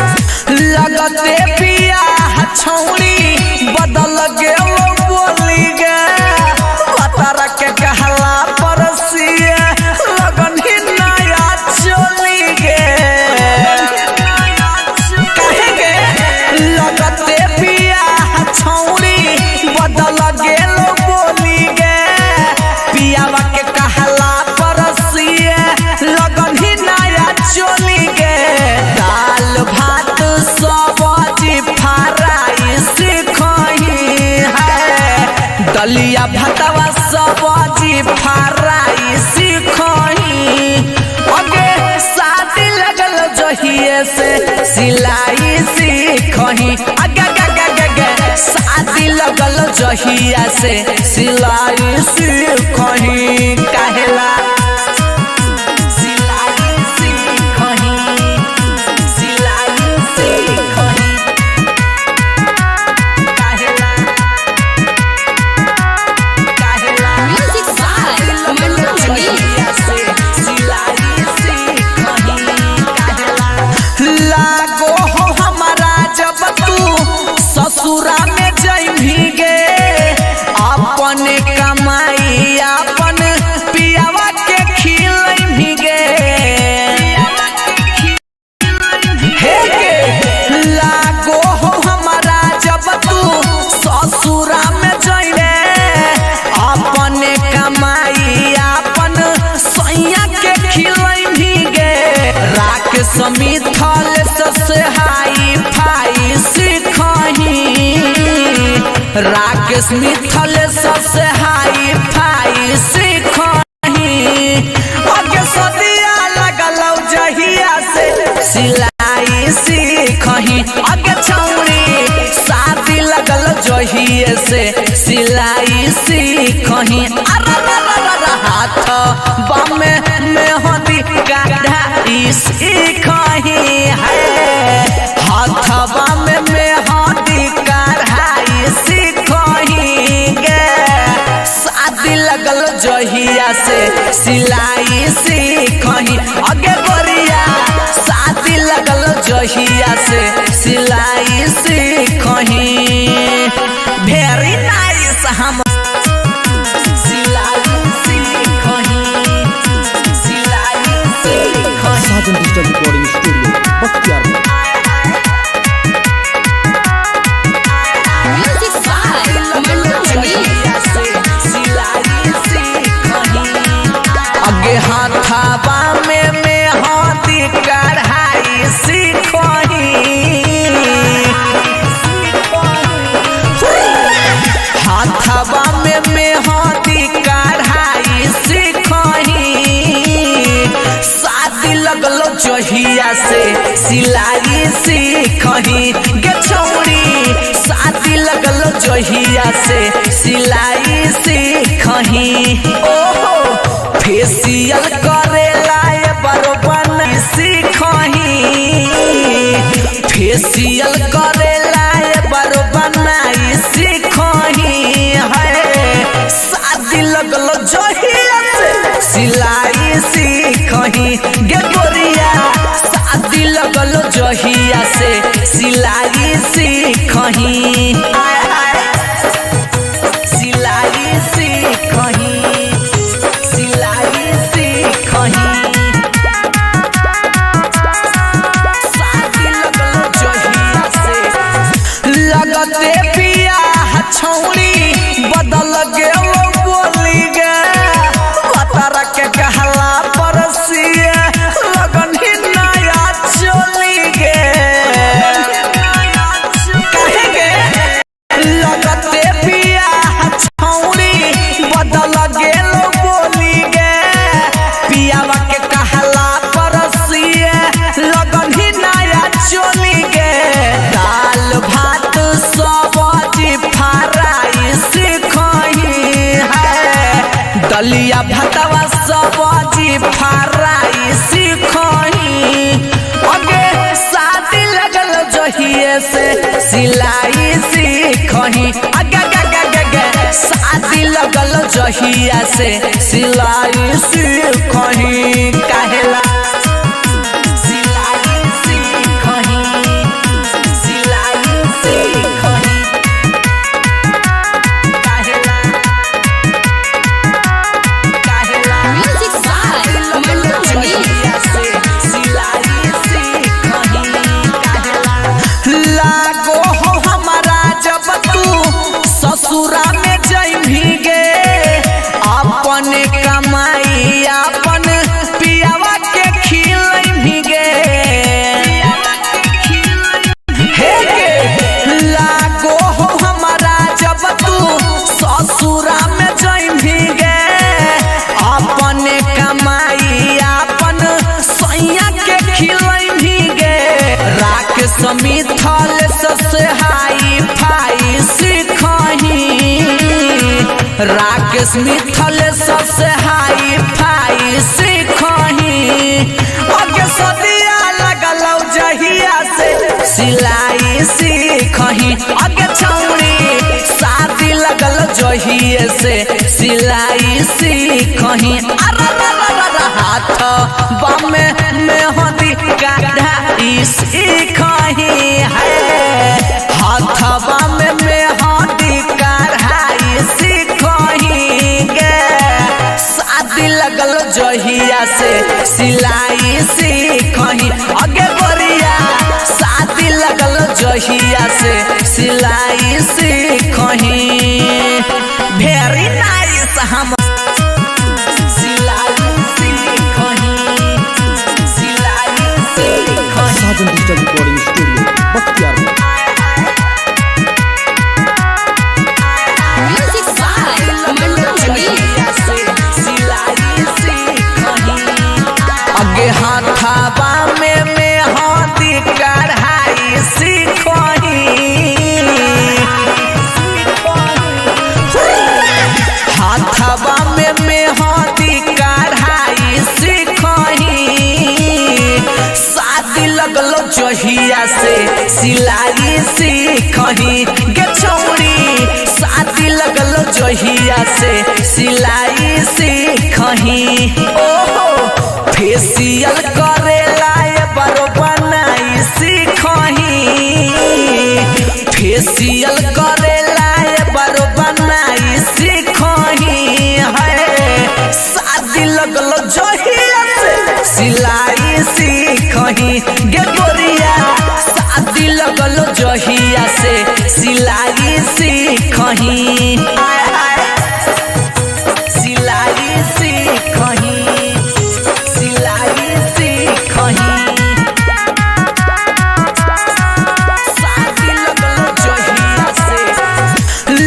लगते पिया छौरी बदल गेलो बोली गे पतारा के कहला परसिए लगन ही नया चली गे कहे गे लगते पिया छौरी बदल गेलो बोली गे पियावा के कहला परसिए लगन ही नया चली गे दाल भात सब्जी फ्राई सीखही है दलिया भातवा सब्जी फ्राई सीखही अगे शादी लगल जहिए से सिलाई सीखही अगे शादी लगल जहिया से सिलाई सीखही काहेला ससुरा में जइभी गे अपन कमाई अपन पियावा के खिलइभी गे हे गे लागो हो हमारा जब तू ससुरा में जइबे अपन कमाई अपन सैया के खिलइभी गे राख समिथल से हाई फाई सीखही राकेश मिथल सबसे हाई फाई सीखही अगे सदिया लगलो जहिया से सिलाई सीखही अगे छौरी शादी लगल जहिए से सिलाई सीखही हाथ बामे में होती कढ़ाई सीखही है हाथ बामे में होती कढ़ाई सीखही गे शादी लगल जहिया से सिलाई सीखही अगे गोरिया शादी लगल जहिया से सिलाई सीखही वेरी नाइस हम Sajan digital recording studio Bakhtiyarpur. Music by Mandu Mani. अगे हाथाबा में हाथी कढ़ाई सीखही हाथाबा में हाथी कढ़ाई सीखही शादी लगलो जहिया से सिलाई सीखही गे छौरी शादी लगलो जहिया से सिलाई सीखही ओहो फेसियल करेला बरो बनाई सीखही फेसियल करेला बरो बनाई सीखही है शादी लगलो जहिया से सिलाई सीखही गे गोरिया शादी लगल जहिया से सिलाई सीखही सिलाई सीखही सिलाई सीखही शादी लगल जहिया से लगते पिया छौड़ी बदल गेल बोली गे पतर के कहला परसिए लगन ही नया चली गे कहे गे लगते पिया छौड़ी बदल गेल बोली गे पियावा के कहला परसिए लगन ही नया चली गे दाल भात सब्जी फ्राई सीखही है दलिया भातवा सब्जी फ्राई सीखही अगे शादी लगल जहिए से सिलाई सीखही अगे शादी लगल जहिया से सिलाई सीखही काहेला सिलाई सीखही सिलाई सीखही काहेला काहेला Music by Mandu Mani. सिलाई सीखही काहेला लागो हो हमारा जब तू ससुरा में जइभी गे अपने कमाई अपन पियावा के खिलइभी गे हे गे लागो हो हमारा जब तू ससुरा में जइभी गे अपने कमाई अपन सैया के खिलइभी गे राख समिथल से हाई फाई सीखही राकेश मिथल से हाई फाई सीखही अगे सदिया लगल जहिया से सिलाई सीखही अगे छौड़ी शादी लगल जहिए से सिलाई सीखही हाथ बामे में होती कढ़ाई सीखही है हाथ बामे में होती कढ़ाई सीखही गे शादी लगल जहिया से सिलाई सीखही अगे गोरिया शादी लगल जहिया से सिलाई सीखही वेरी नाइस हम सिलाई सीखही सिलाई सीखही Sajan digital recording studio Bakhtiyarpur. Music by Mandu Mani. अगे हाथाबा में हाथी कढ़ाई सीखही हाथाबा में हाथी कढ़ाई सीखही शादी लगल जहिया से सिलाई सीखही गे छौड़ी शादी लगल जहिया से सिलाई सीखही ओहो फेसियल करेला ये बरो बनाई सीखही फेसियल करेला ये बरो बनाई सीखही है शादी लगल जहिया से सिलाई सीखही गे गोरिया शादी लगल जहिया से सिलाई सीखही सिलाई सीखही सिलाई सीखही शादी लगल जहिया से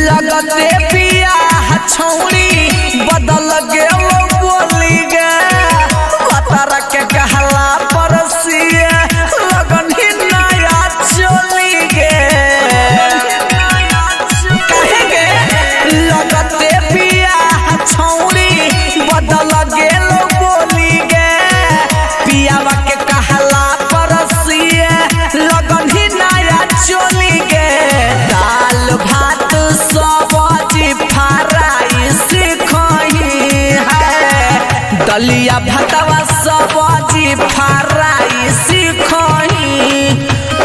लगते पिया छौड़ी बदल गेल बोली गे पतर के कहला परसिए लगन ही नया चली गे कहे गे भतवा सब्जी फ्राई सीखही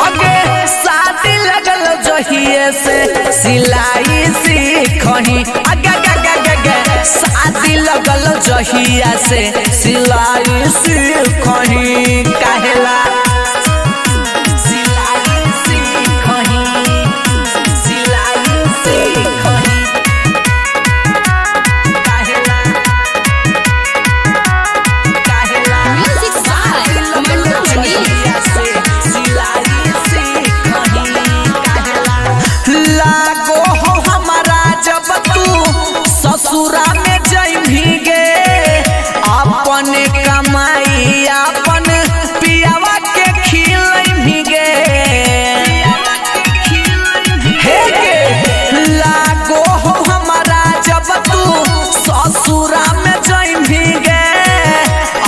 अगे शादी लगल जहिए से सिलाई सीखही अगे शादी लगल जहिया से सिलाई सीखही काहेला ससुरा में जइभी गे अपन कमाई अपन पियावा के खिलइभी गे हे गे लागो हो हमारा जब तू ससुरा में जइभी गे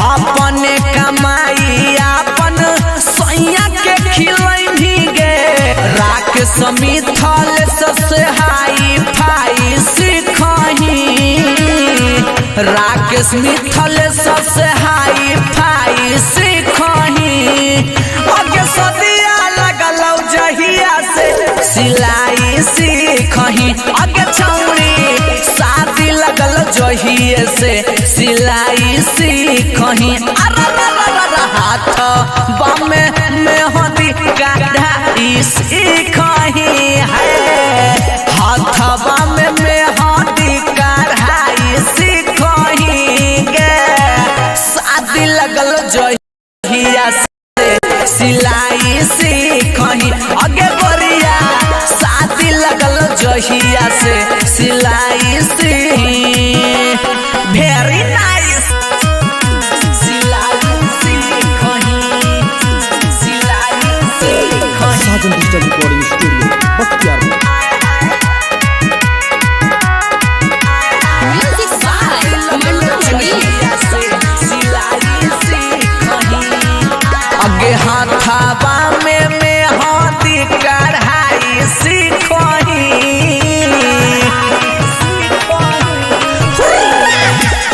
अपन कमाई अपन सैया के खिलइभी गे राख समिथल ससहाई फाई सीखही राकेश मिथल ससहाई फाई सीखही अगे सदिया लगल जहिया से सिलाई सीखही अगे छौरी शादी लगल जहिए से सिलाई सीखही हाथ बामे मेहंदी कढ़ाई सीखही हाथ बामे मेहंदी कढ़ाई सीखही गे शादी लगल जहिया से सिलाई सीखही अगे गोरिया शादी लगल जहिया से सिलाई सीखही वेरी नाइस सिलाई सीखही Sajan digital recording studio Bakhtiyarpur. अगे हाथाबा में मेहंदी कढ़ाई सीखही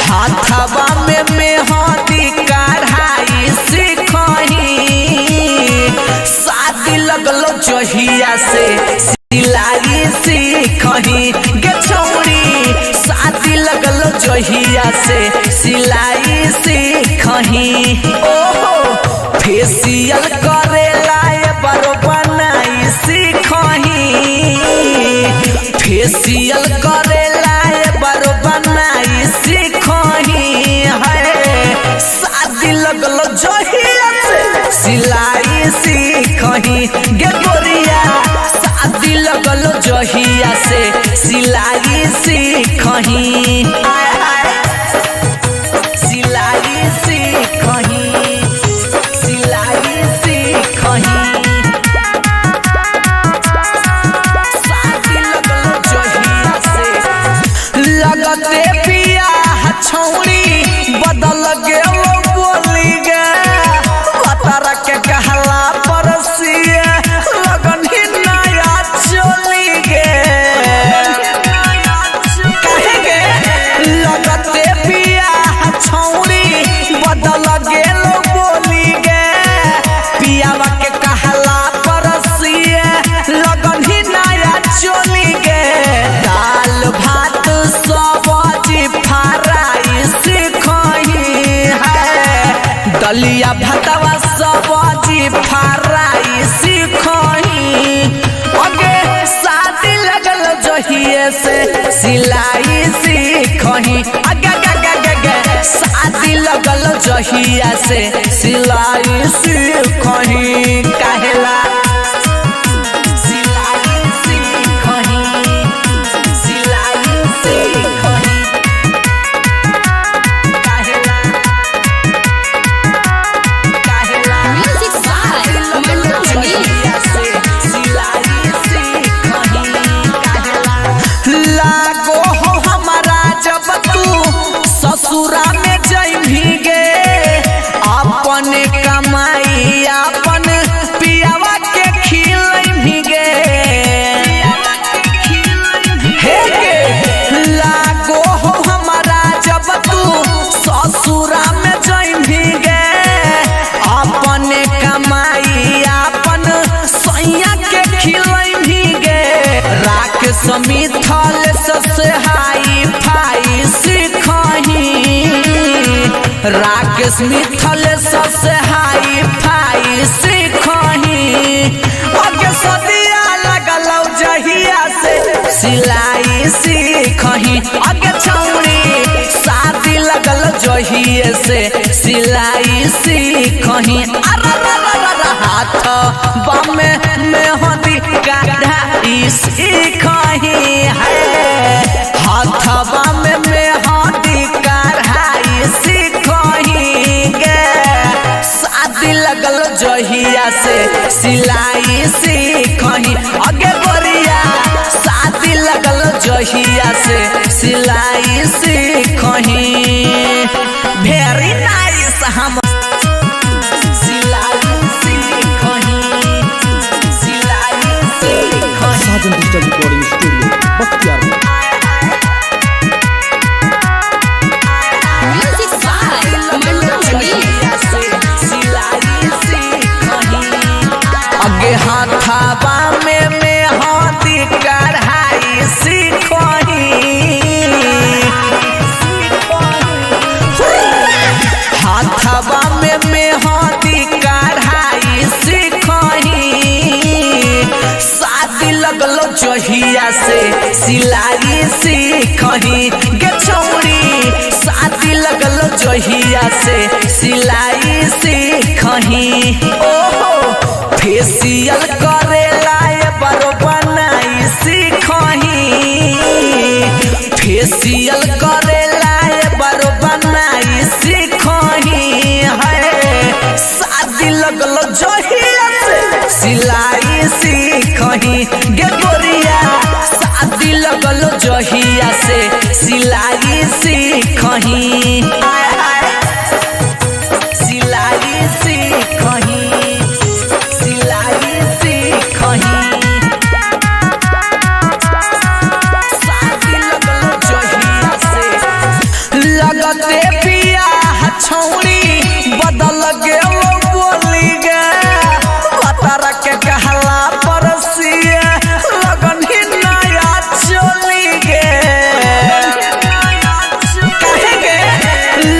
हाथाबा में मेहंदी कढ़ाई सीखही शादी लगल जहिया से सिलाई सीखही गे छौरी शादी लगल जहिया से सिलाई सीखही ओहो फेसियल करेला बरो बनाई सीखही फेसियल करेला बरो बनाई सीखही है शादी लगल जहिया से सिलाई सीखही गे गोरिया शादी लगल जहिया से सिलाई सीखही सिलाई सीखही लगते पिया छौरी बदल गेल बोली गे बतर के कहला परसिए लगन ही नया चोली गे कहे गे लगते पिया छौरी बदल गेल बोली गे पियावा के कहला परसिए लगन ही नया चोली गे दाल भात सब्जी फ्राई सीखही दलिया भतवा सब्जी फ्राई सीखही अगे शादी लगल जहिए से सिलाई सीखही अगे शादी लगल जहिया से सिलाई सीखही काहेला लागो हो हमारा जब तू ससुरा में जइभी गे अपन कमाई अपन राकेश मिथल सबसे हाई फाई सीखही अगे सदिया लगल जहिया से सिलाई सीखही अगे छौड़ी शादी लगल जहिए से सिलाई सीखही हाथ बामे मेहंदी कढ़ाई सीखही है हाथ बामे मेहंदी कढ़ाई सीखही गे शादी लगल जहिया से सिलाई सीखही अगे गोरिया शादी लगल जहिया से सिलाई सीखही वेरी नाइस हम Sajan digital recording studio Bakhtiyarpur. Music by Mantu अगे हाथाबा में मेहंदी कढ़ाई सीखही हाथाबा में मेहंदी कढ़ाई सीखही शादी लगल जहिया से सिलाई सीखही गे छौड़ी शादी लगल जहिया से सिलाई सीखही ओहो फेसियल करेला बरो बनाई सीखही फेसियल करेला बरो बनाई सीखही है शादी लगल जहिया से सिलाई सीखही गे गोरिया शादी लगल जहिया से सिलाई सीखही सिलाई सीखही सिलाई सीखही शादी लगल जहिया से लगते पिया छौड़ी बदल गेल बोली गे पतर के कहला परसिए लगन ही नया चली गे कहे गे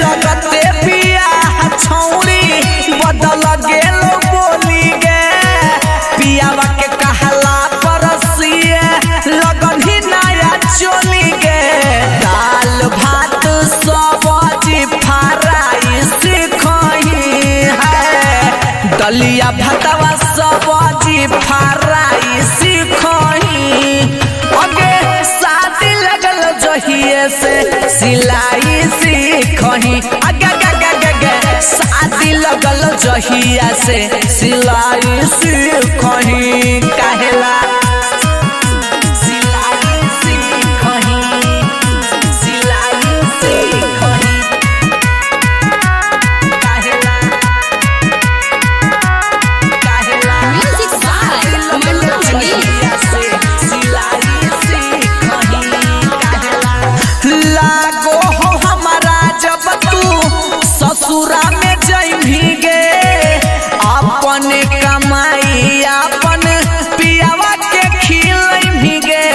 लगते पिया छौड़ी बदल गेल बोली गे पियावा के कहला परसिए लगन ही नया चली गे दाल भात सब्जी फ्राई सीखही है दलिया भातवा सब्जी फ्राई सीखही अगे शादी लगल जहिए से सिलाई सीखही अगे शादी लगल जहिया से सिलाई सीखही कहेला सिलाई सीखही सिलाई सीखही म्यूजिक बाय मंटू लागो हो हमारा जब तू ससुरा में जइभी गे अपन कमाई अपन पियावा के खिलइभी गे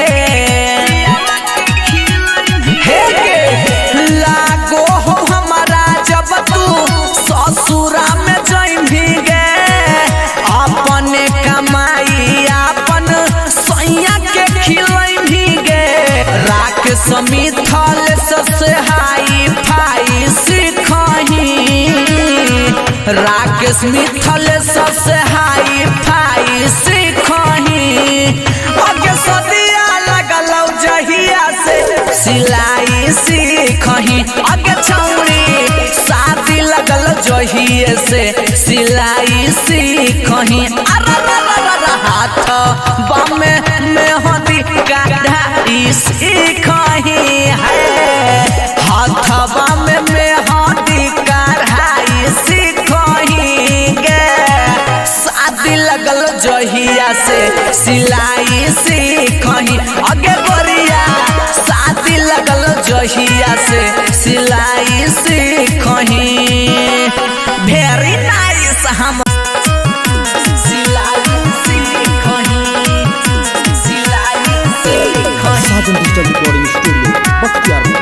हे गे लागो हो हमारा जब तू ससुरा में जइभी गे अपन कमाई अपन सैया के खिलइभी गे राकेश मिथल सबसे हाई फाई सीखही राकेश मिथल सबसे हाई फाई सीखही अगे सदिया लगल जहिया से सिलाई सीखही अगे छौड़ी शादी लगल जहिए से सिलाई सीखही हाथ बामे मेहंदी कढ़ाई सीखही है हाथ बामे मेहंदी कढ़ाई सीखही गे शादी लगल जहिया से सिलाई सीखही अगे गोरिया शादी लगल जहिया से सिलाई सीखही वेरी नाइस हम Sajan digital recording studio Bakhtiyarpur.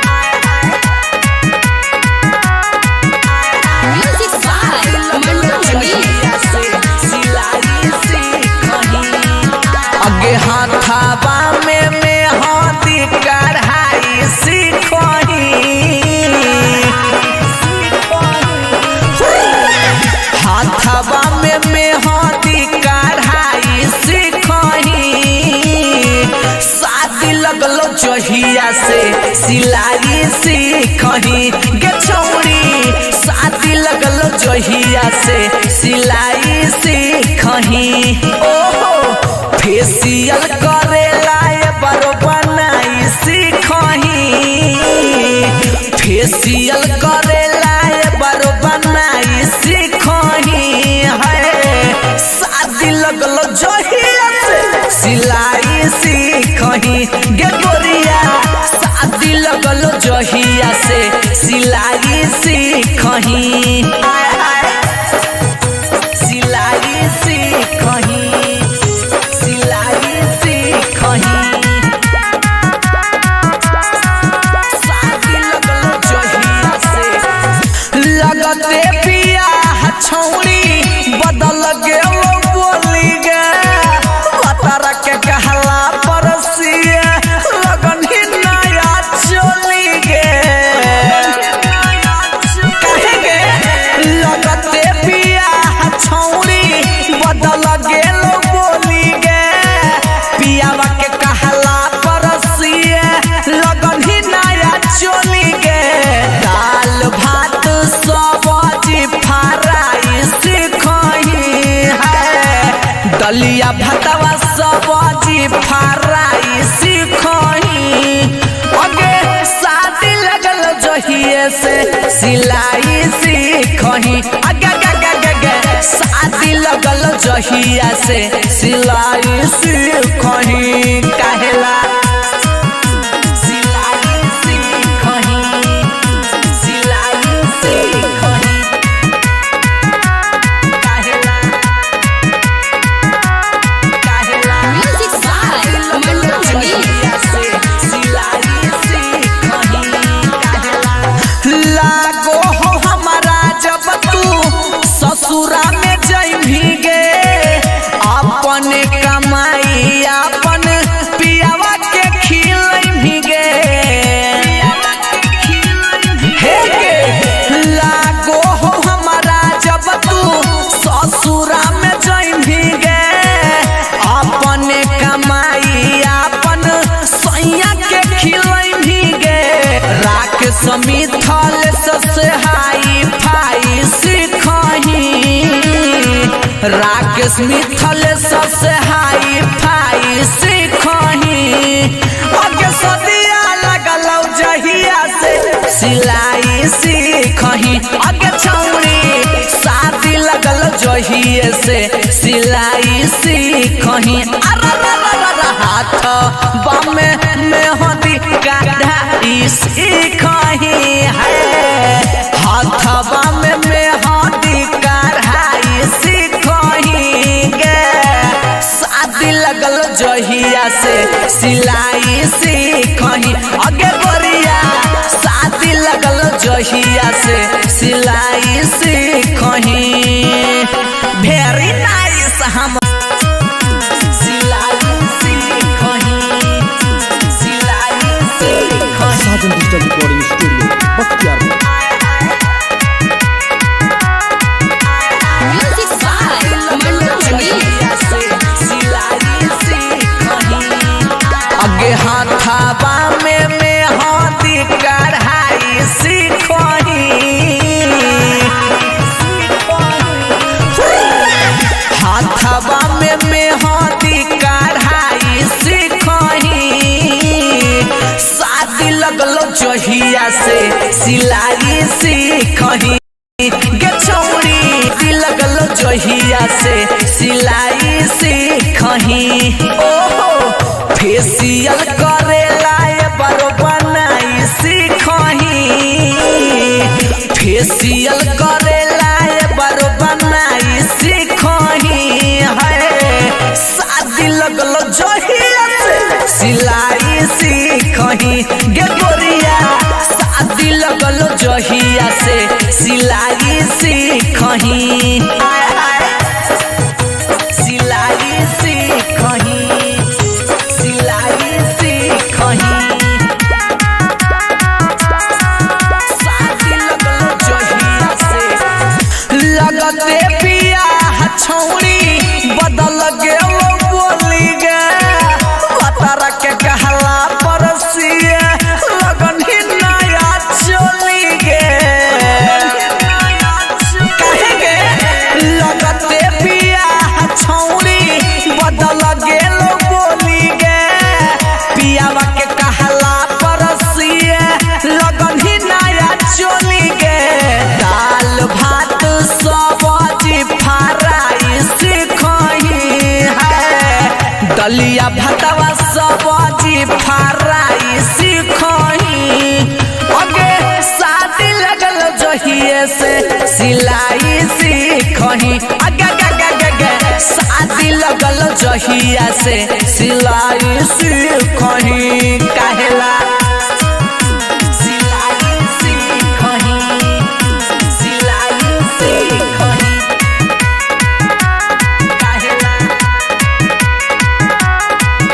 हाथवा में मेहंदी कढ़ाई सीखही शादी लगलो जहिया से सिलाई सीखही गे छौरी शादी लगलो जहिया से सिलाई सीखही ओहो फेशियल करेला बारो बनाई सीखही फेशियल करेला बारो बनाई सीखही है शादी लगलो जहिया से सिलाई सीखही गे गोरिया शादी लगलो जहिया से सिलाई सीखही सिलाई सीखही सिलाई सीखही शादी लगलो जहिया से लगते बियाह छौरी बदल गेलो बोली गे पतर के कहला परसिए लगन ही नया चली गे कहे गे लगते बियाह छौरी बदल गेलो बोली गे पियावा के कहला परसिए लगन ही नया चली गे दाल भात सब्जी फ्राई सीखही है दलिया भातवा सब्जी फ्राई सीखही अगे शादी लगल जहिए से सिलाई सीखही अगे शादी लगल जहिया से सिलाई सीखही कहेला सिलाई सीखही सिलाई सीखही कहेला कहेला Music by Mandu Mani. सिलाई सीखही लागो हो हमारा जब तू ससुरा में जइभी गे अपन कमाई अपन पियावा के खिलइभी गे हे गे लागो हो हमारा जब तू ससुरा में जइभी गे अपन कमाई अपन सैया के खिलइभी गे राख समिथल से हाई फाई सीखही राकेश मिथल से हाई फाई सीखही अगे सदिया लगलौ जहिया से सिलाई सीखही अगे छौरी शादी लगल जहिए से सिलाई सीखही हाथ बामे मेहंदी कढ़ाई सीखही है हाथवा में मेहंदी कढ़ाई सीखही गे शादी लगल जहिया से सिलाई सीखही अगे गोरिया शादी लगल जहिया से सिलाई सीखही वेरी नाइस हम सिलाई सीखही सिलाई सीखही Sajan digital recording studio Bakhtiyarpur. Music by Mandu Mani. अगे हाथाबा में मेहंदी कढ़ाई सीखही हाथाबा में मेहंदी कढ़ाई सीखही शादी लगलो जहिया से सिलाई सीखही गे छौरी लगलो जहिया से सिलाई सीखही ओहो फेशियल करेला बारो बनाई सीखही फेशियल करेला बारो बनाई सीखही है शादी लगलो जहिया से सिलाई सीखही गे गोरिया शादी लगलो जहिया से सिलाई सीखही सिलाई सीखही सिलाई सीखही शादी लगलो जहिया से लगते छौड़ी बदल गेलो बोली गे पतारा के कहला परसिया लगन ही नया चोली गे कहे गे लगते बियाह छौड़ी बदल गेलो बोली गे पियावा के कहला परसिया लगन ही नया चोली गे दाल भात सब्जी फ्राई सिखही है दलिया भातवा सब्जी फ्राई सिखही अगे शादी लगल जहिए से सिलाई सिखही अगे शादी लगल जहिया से सिलाई सिखही काहेला सिलाई सिखही सिलाई सिखही काहेला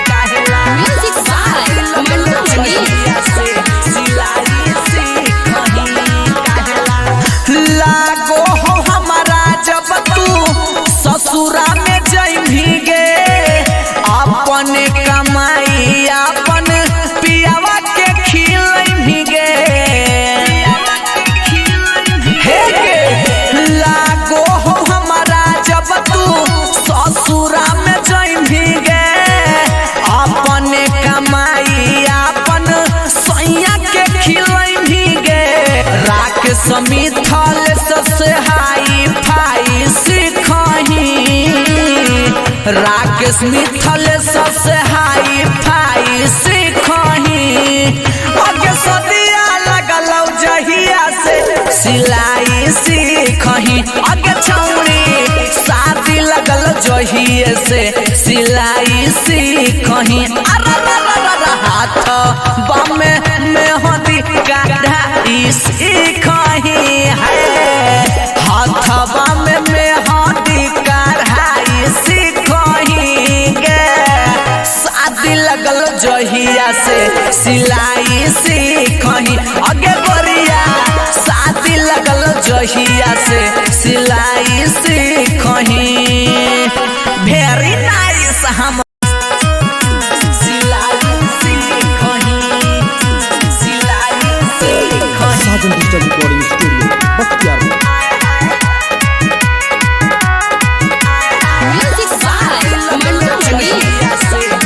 काहेला Music by Mandu Mani. लागो हो हमारा जब तू ससुरा में जइभी गे अपन कमाई अपन पियावा के खिलइभी गे हे गे लागो हो हमारा जब तू ससुरा में जइभी गे अपन कमाई अपन सैया के खिलइभी गे राख समिथल से हाई फाई सिखही राकेश मिथल से हाई फाई सिखही अगे सदिया लगल जहिया से सिलाई सिखही अगे छौड़ी शादी लगल जहिए से सिलाई सिखही हाथ बामे में हदी काढ़ाई सिखही है हाथ बामे में हदी काढ़ाई सिखही गे शादी लगल जहिया से सिलाई सिखही अगे गोरिया शादी लगल जहिया से सिलाई सिखही वेरी नाइस हम Sajan digital recording studio Bakhtiyarpur. Music by Mandu Mani.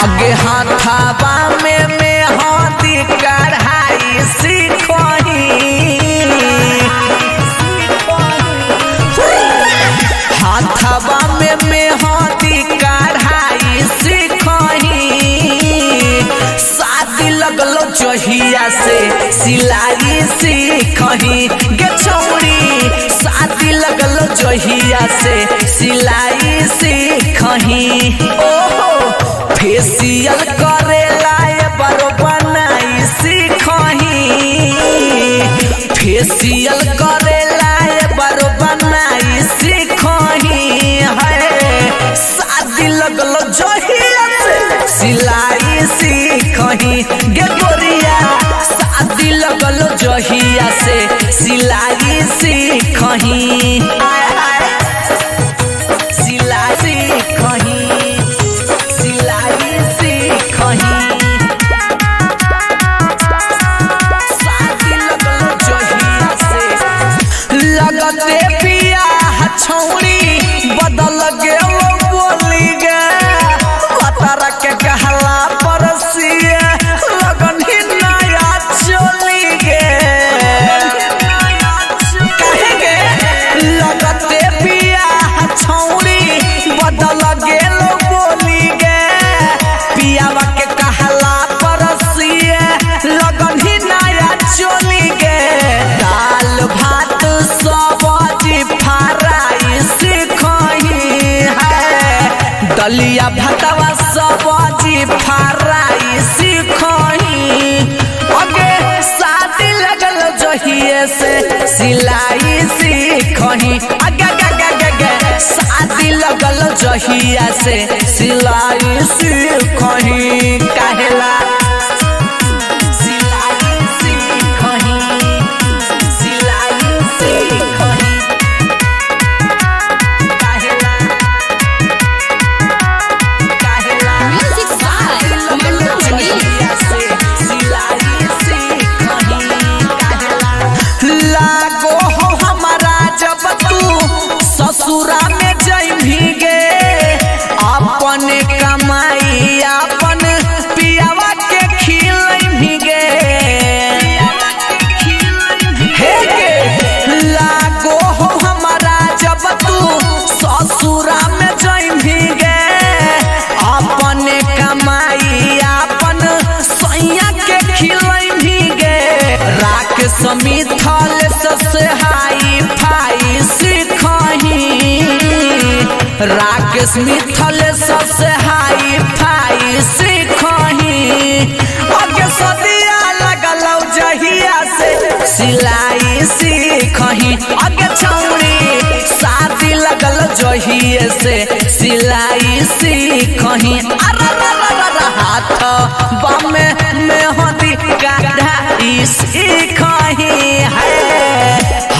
अगे हाथाबा में हाथी कढ़ाई सिखही हाथाबा में हाथी कढ़ाई सिखही शादी लगल जहिया से सिलाई सिखही गे छौड़ी शादी लगल जहिया से सिलाई सिखही ओहो फेसियल करेला बरो बनाई सिखही फेसियल करेला बरो बनाई सिखही है शादी लगल जहिया से सिलाई सिखही गे गोरिया शादी लगल जहिया से सिलाई सिखही सिलाई सिखही सिलाई सिखही शादी लगल जहिया से लगते बियाह छौड़ी बदल गेलो बोली गे पतारा के कहला परसिया लगन ही नया चोली गे कहे गे लगते बियाह छौड़ी बदल गेलो बोली गे पियावा के कहला परसिया लगन ही नया चोली गे दाल भात सब्जी फ्राई सिखही है दलिया भातवा सब्जी फ्राई सिखही अगे शादी लगल जहिए से सिलाई सिखही अगे शादी लगल जहिया से सिलाई सिखही काहेला सिलाई सिखही सिलाई सिखही से हाई फाई सीखही राकेश मिथल से हाई फाई सीखही आगे सदिया लगलौ जहिया से सिलाई सीखही आगे छौड़ी शादी लगल जहिए से सिलाई सीखही हाथ बामे में होती कढ़ाई सीखही है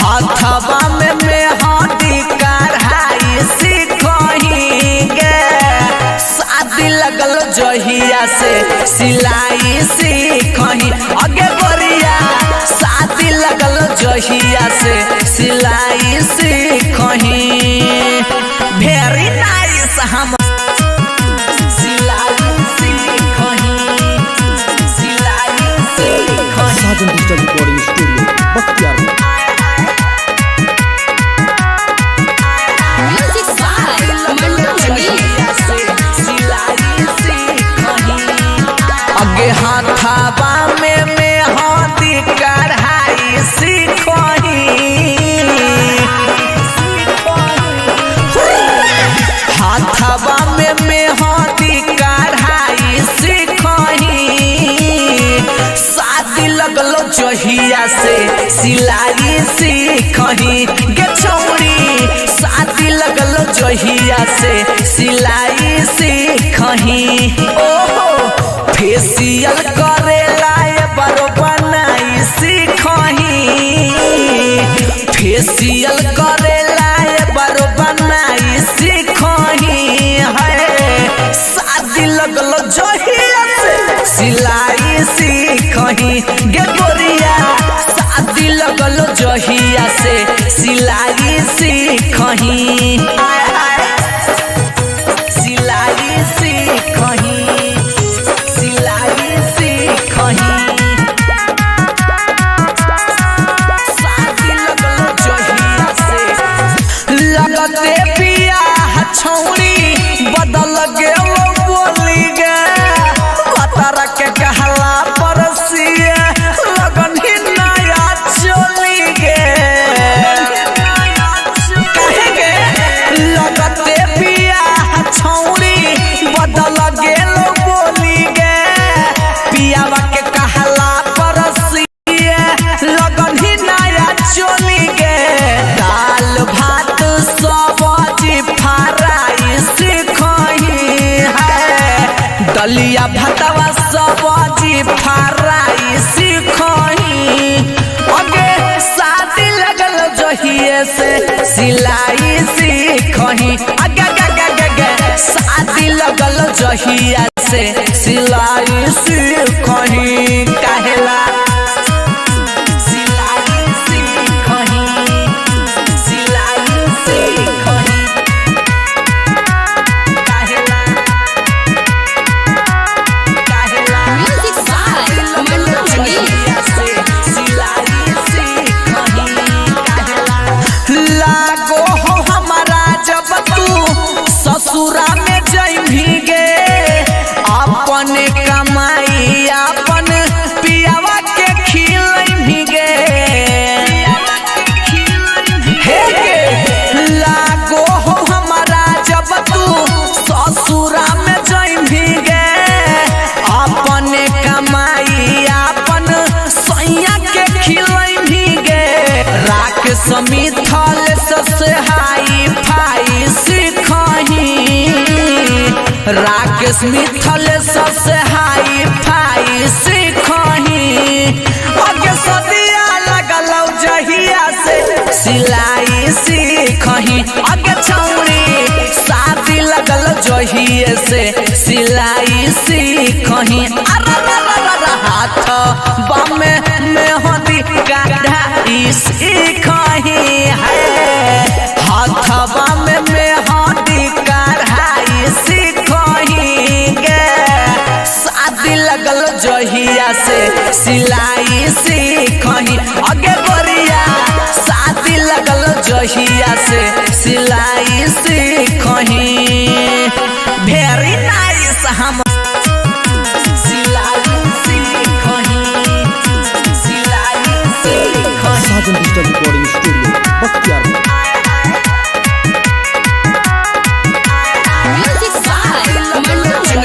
हाथ बामे में होती कढ़ाई सीखही गे शादी लगल जहिया से सिलाई सीखही आगे गोरिया शादी लगल जहिया से सिलाई सीखही वेरी नाइस हम Sajan digital recording studio Bakhtiyarpur. Music by Mandu आगे हाथाबा में हाथी कढ़ाई सीखही हाथाबा में हाथी कढ़ाई सीखही शादी लगलो जहिया से सिलाई सीखही गे छौड़ी शादी लगलो जहिया से सिलाई सीखही ओहो फेसियल करेला बरो बनाई सीखही फेसियल करेला बरो बनाई सीखही है शादी लगलो जहिया से सिलाई सीखही गे गोरिया शादी लगलो जहिया से सिलाई सीखही सिलाई सीखही सिलाई सीखही शादी लगलो जहिया से लगते बियाह छौड़ी बदल गेलो बोली गे पतर के कहला परसिया लगन ही नया चली गे कहे गे लगते बियाह छौड़ी बदल गेलो बोली गे पियावा के कहला परसिया लगन ही नया चली गे दाल भात सब्जी फ्राई सीखही है दलिया भातवा सब्जी फ्राई सीखही आगे शादी लगल जहिए से सिलाई सीखही आगे शादी लगल जहिया से सिलाई सीखही कहेला सिलाई सीखही सिलाई सीखही कहेला कहेला Music by Mandu लागो हो हमारा जब तू ससुरा में जइभी गे अपन कमाई अपन पियावा के खिलइभी गे हे गे लागो हो हमारा जब तू ससुरा में जइभी गे अपन कमाई अपन सैया के खिलइभी गे राकेश मिथल से हाई फाई सीखही राकेश मिथल से हाई फाई सीखही आगे सदिया लगलौ जहिया से सिलाई सीखही आगे छौड़ी शादी लगल जहिए से सिलाई सीखही हाथ बामे में होती कढ़ाई सीखही है हाथ बामे में होती कढ़ाई सीखही गे शादी लगल जहिया से सिलाई सीखही आगे गोरिया शादी लगल जहिया से सिलाई सीखही वेरी नाइस हम सिलाई सीखही सिलाई सीखही Sajan digital recording studio Bakhtiyarpur. Music by Mantu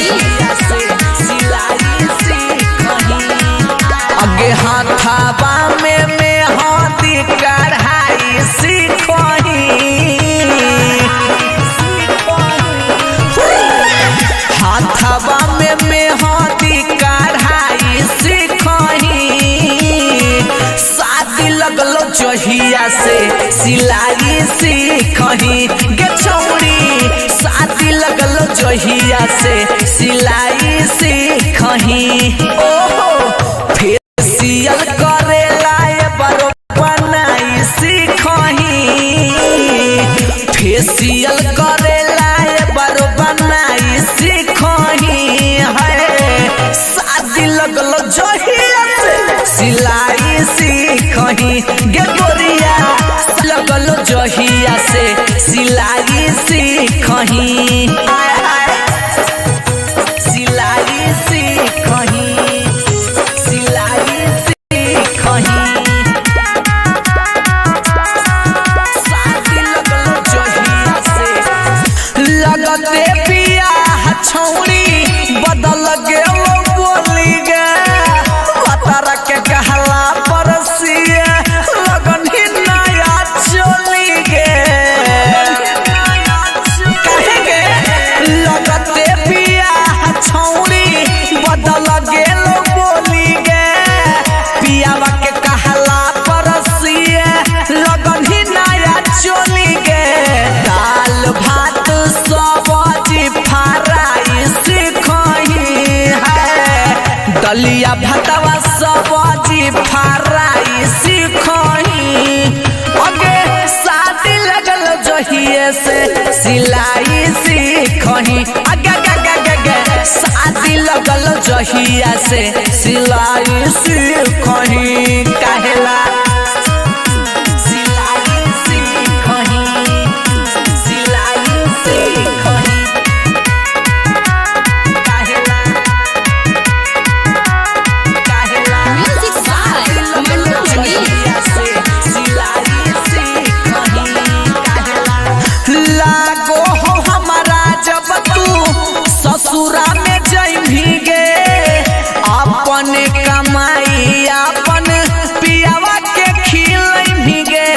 अगे हाथाबा में हाथी कढ़ाई सीखही हाथाबा में हाथी कढ़ाई सीखही शादी लगलो जहिया से सिलाई सीखही गे छौरी शादी लगलो जहिया से सिलाई सीखही ओहो फेसियल करेला बरो बनाई सीखही फेसियल करेला बरो बनाई सीखही है शादी लगलो जहिया से सिलाई सीखही गे गोरिया लगलो जहिया से सिलाई सीखही सिलाई सीखही लगते पिया छौरी बदल गेलो बोली गे पतारा के कहला परसिया लगन ही नया चली गे कहे गे लगते पिया छौरी बदल गेलो बोली गे पियावा के कहला परसिया लगन ही नया चली गे दाल भात सब्जी फ्राई सीखही है दलिया भातवा सब्जी फ्राई सीखही अगे शादी लगल जहिए से सिलाई सीखही अगे शादी लगल जहिया से सिलाई सीखही कहेला लागो हो हमारा जब तू ससुरा में जइभी गे अपन कमाई अपन पियावा के खिलइभी गे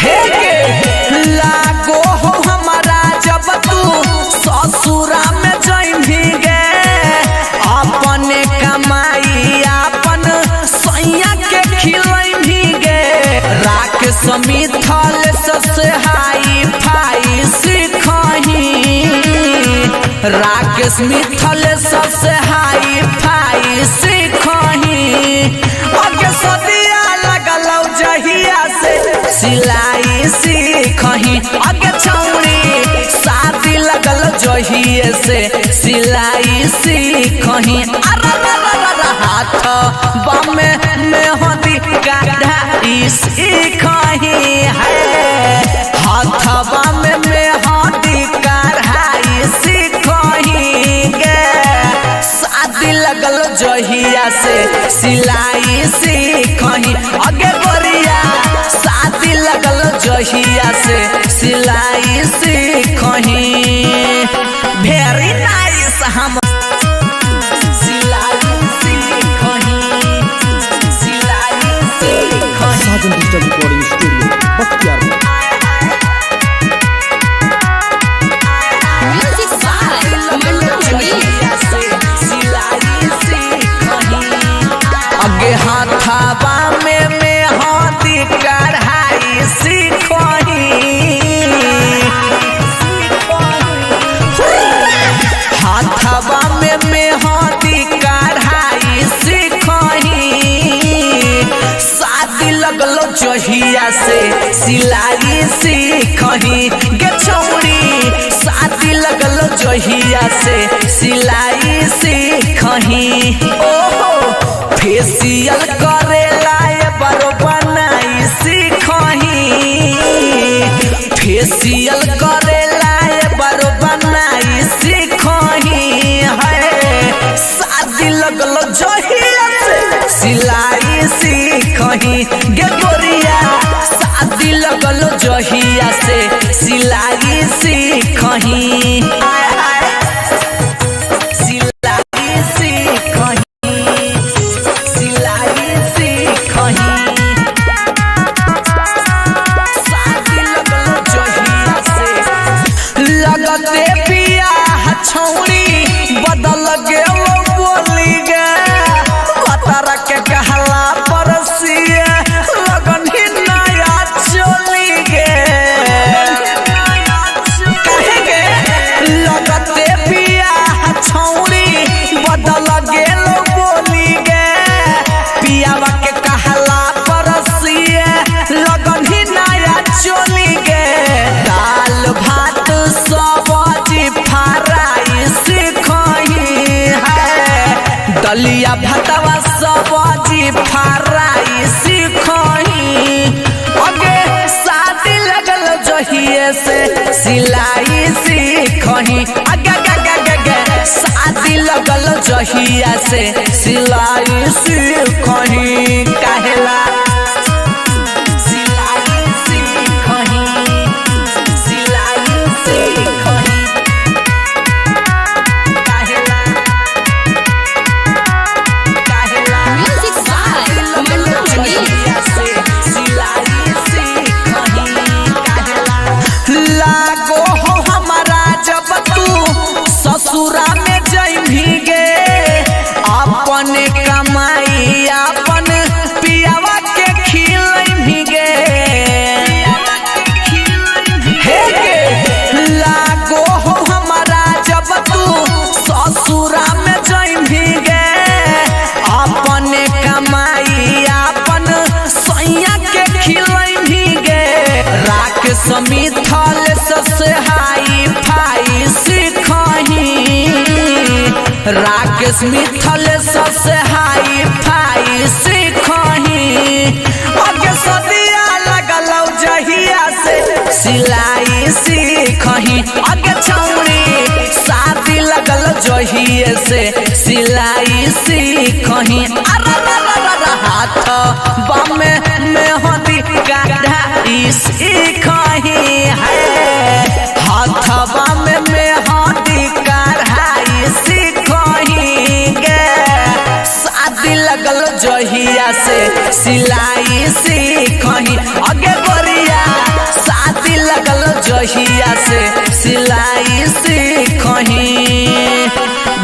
हे गे लागो हो हमारा जब तू ससुरा में जइभी गे अपन कमाई अपन सैया के खिलइभी गे राख समिथल से हाई फाई सीखही राकेश मिथल से हाई फाई सीखही अगे सदिया लगलौ जहिया से सिलाई सीखही अगे छौरी शादी लगल जहिए से सिलाई सीखही हाथ बामे में होती कढ़ाई सीखही है हाथवा में हाथी कढ़ाई सीखही गे शादी लगल जहिया से सिलाई सीखही अगे गोरिया शादी लगल जहिया से सिलाई सीखही वेरी नाइस हम Sajan digital recording studio Bakhtiyarpur. Music by Mantu अगे हाथाबा में हाथी कढ़ाई सीखही हाथाबा में हाथी कढ़ाई सीखही शादी लगलो जहिया से सिलाई सीखही गे छौरी शादी लगलो जहिया से सिलाई सीखही ओहो फेसियल करेला बरो बनाई सीखही फेसियल करेला बरो बनाई सीखही है शादी लगलो जहिया से सिलाई सीख सीखही गे गोरिया शादी लगल जहिया से सिलाई सीखही सिलाई सीखही सिलाई सीखही शादी लगल जहिया से लगते बियाह छौड़ी बदल गेल बोली गे पतर के कहला परसिए लगन ही नया चली गे कहे गे लगते बियाह छौड़ी बदल गेल बोली गे पियावा के कहला परसिए लगन ही नया चली गे दाल भात सब्जी फ्राई सीखही है दलिया भातवा सब्जी फ्राई सीखही अगे शादी लगल जहिए से सिलाई सीखही अगे शादी लगल जहिया से सिलाई सीखही काहेला सिलाई सीखही सिलाई सीखही काहेला काहेला Music by Mandu Mani. लागो हो हमारा जब तू ससुरा में जइभी गे अपन कमाई अपन पियावा के खिलइभी गे हे गे लागो हो हमारा जब तू ससुरा में जइभी गे अपन कमाई अपन सैया के खिलइभी गे राख समिथल से हाई फाई सीखही राकेश मिथल से हाई फाई सीखही अगे सदिया लगल जहिया से सिलाई सीखही अगे छौड़ी शादी लगल जहिए से सिलाई सीखही हाथ बामे में होती कढ़ाई सीखही है हाथ बामे में होती कढ़ाई सीखही गे शादी लगल जहिया से सिलाई सीखही अगे गोरिया शादी लगल जहिया से सिलाई सीखही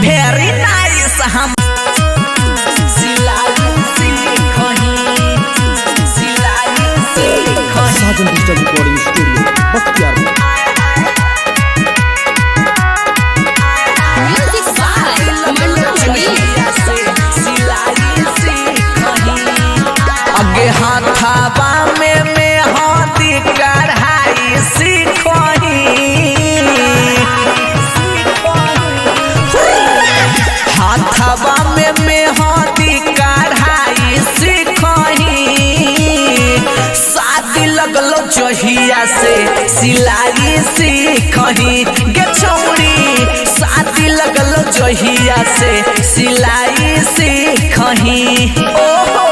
वेरी नाइस हम Sajan digital recording studio Bakhtiyarpur. Music by Mandu Mani. अगे हाथाबा में हाथी कढ़ाई सीखही हाथाबा में हाथी कढ़ाई सीखही शादी लगल जहिया से सिलाई सीखही गे छौड़ी शादी लगल जहिया से सिलाई सीखही ओहो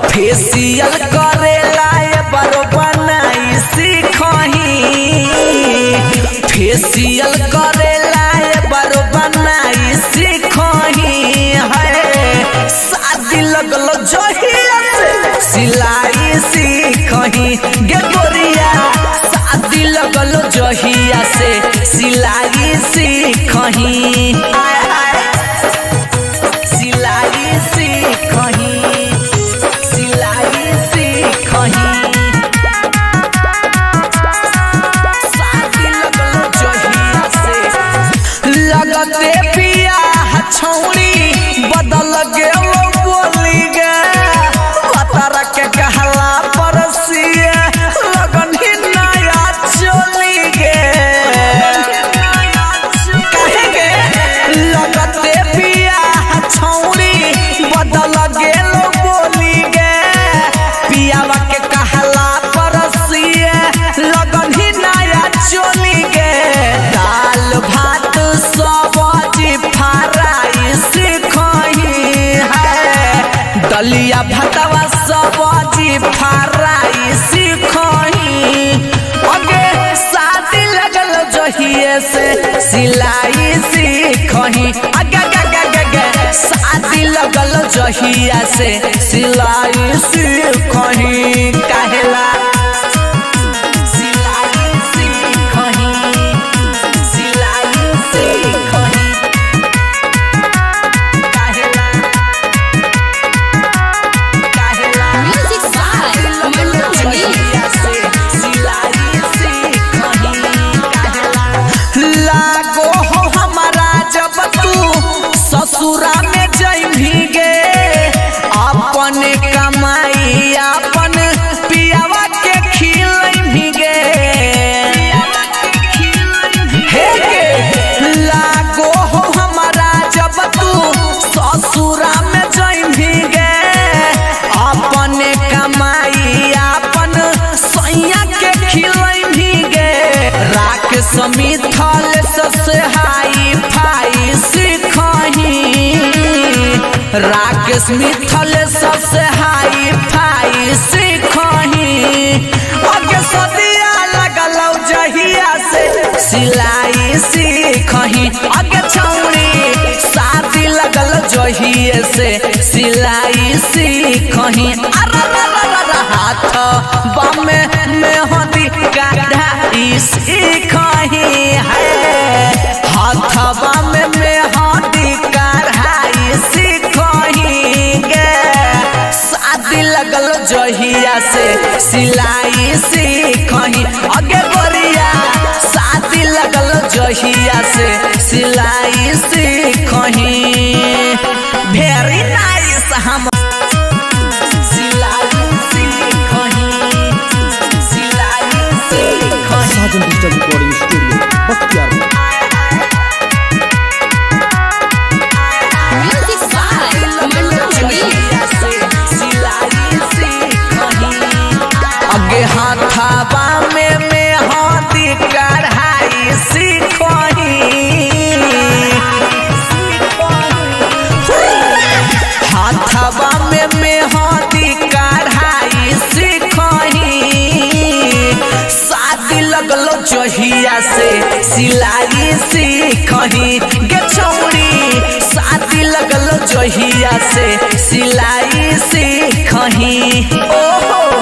फेसियल करेला बरो बनाई सीखही फेसियल करेला बरो बनाई सीखही है शादी लगल जहिया से सिलाई सीखही गे गोरिया शादी लगल जहिया से सिलाई सीखही सिलाई सीखही सिलाई सीखही शादी लगल जहिया से लगते बियाह छौड़ी बदल गेल बोली गे पतर के कहला परसिए लगन ही नया चली गे कहे गे लगते बियाह छौड़ी से सिलाई सीखही आगे शादी लगल जहिया से सिलाई सीखही काहेला सिलाई सीखही सिलाई सीखही काहेला काहेला Music by Mandu Mani. लागो हो हमारा जब तू ससुरा में जइभी गे अपन कमाई अपन पियावा के खिलइभी गे हे गे लागो हो हमारा जब तू ससुरा में जइभी गे अपन कमाई अपन सैया के खिलइभी गे राख समिथल से हाई फाई सीखही राकेश मिथल से हाई फाई सीखही आगे सदिया लगल जहिया से सिलाई सीखही आगे छौड़ी शादी लगल जहिए से सिलाई सीखही हाथ बामे मेहंदी कढ़ाई सीखही हाथवा में मेहंदी कढ़ाई सीखही गे शादी लगल जहिया से सिलाई सीखही आगे गोरिया शादी लगल जहिया से सिलाई सीखही वेरी नाइस हम सिलाई सीखही सिलाई सीखही Sajan digital recording studio Bakhtiyarpur. Music by Mandu Mani. अगे हाथाबा में मेहंदी कढ़ाई सीखही हाथाबा में मेहंदी कढ़ाई सीखही शादी लगल जहिया से सिलाई सीखही गे छौड़ी शादी लगल जहिया से सिलाई सीखही ओहो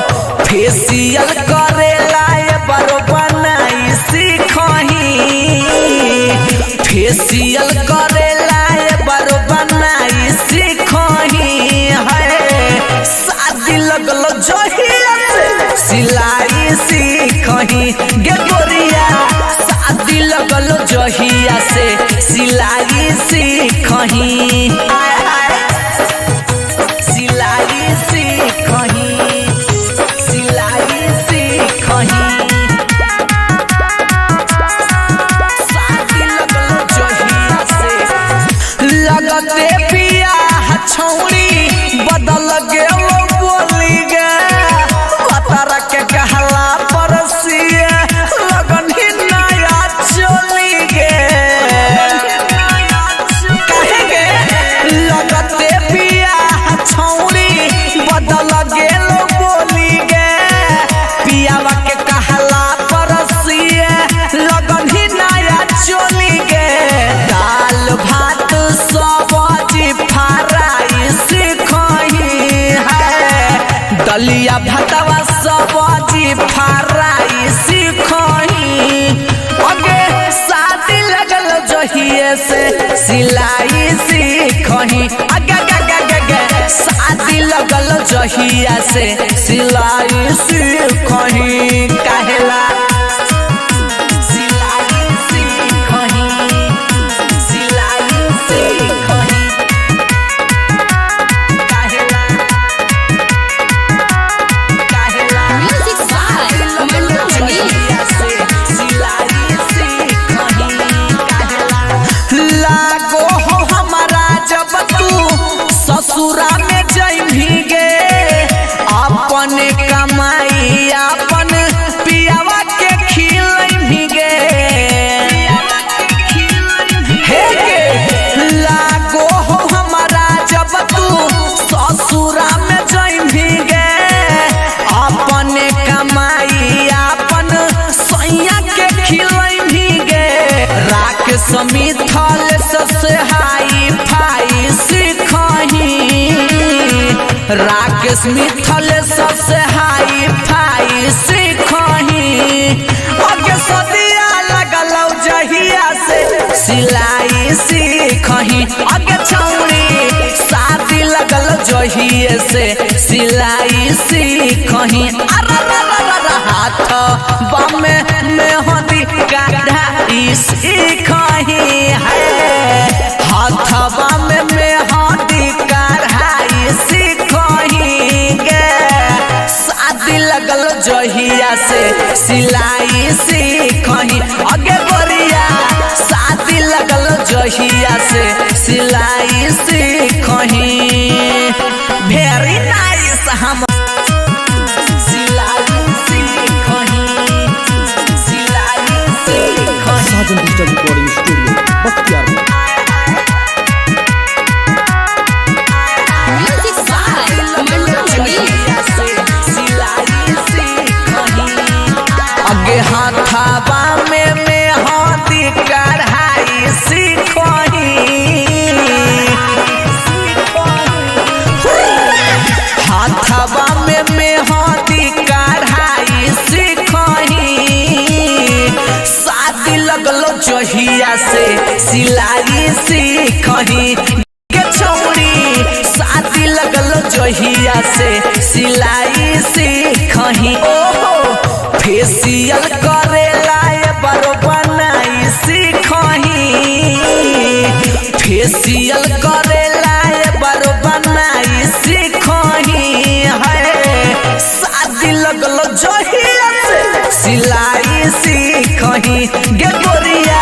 फेसियल करेला बरो बनाई सीखही फेसियल करेला बरो बनाई सीखही है शादी लगल जहिया से सिलाई सीखही गे गोरिया शादी लगल जहिया से सिलाई सीखही सिलाई सीखही सिलाई सीखही शादी लगल जहिया से लगते पिया छौड़ी बदल गेल बोली गे पतर के कहला परसिए लगन ही नया चली गे कहे गे लगते पिया छौड़ी बदल गेल बोली गे पियावा के कहला परसिए लगन ही नया चली गे दाल भात सब्जी फ्राई सीखही है दलिया भातवा सब्जी फ्राई सीखही आगे शादी लगल जहिए से सिलाई सीखही आगे शादी लगल जहिया से सिलाई सीखही काहेला सिलाई सीखही सिलाई सीखही काहेला काहेला Music by Mandu Mani. लागो हो हमारा जब तू ससुरा में जइभी गे अपन कमाई अपन पियावा के खिलइभी गे हे गे लागो हो हमारा जब तू ससुरा में जइभी गे अपन कमाई अपन सैया के खिलइभी गे मिथल से हाई फाई सीखही राकेश मिथल से हाई फाई सीखही अगे सदिया लगल जहिया से सिलाई सीखही अगे छौरी शादी लगल जहिए से सिलाई सीखही हाथ बमे मेहंदी कढ़ाई सीखही है हाथ बमे मेहंदी कढ़ाई सीखही गे शादी लगल जहिया से सिलाई सीखही अगे गोरिया शादी लगल जहिया से सिलाई सीखही वेरी नाइस हम Sajan digital recording studio Bakhtiyarpur. Music by Mandu अगे हाथाबा में मेहंदी कढ़ाई सीखही हाथाबा में मेहंदी कढ़ाई सीखही शादी लगल जहिया से सिलाई सीखही के छौरी शादी लगल जहिया से सिलाई सीखही ओहो फेसियल करेला बरो बनाई सीखही फेसियल करेला बरो बनाई सीखही है शादी लगल जहिया से सिलाई सीखही गे गोरिया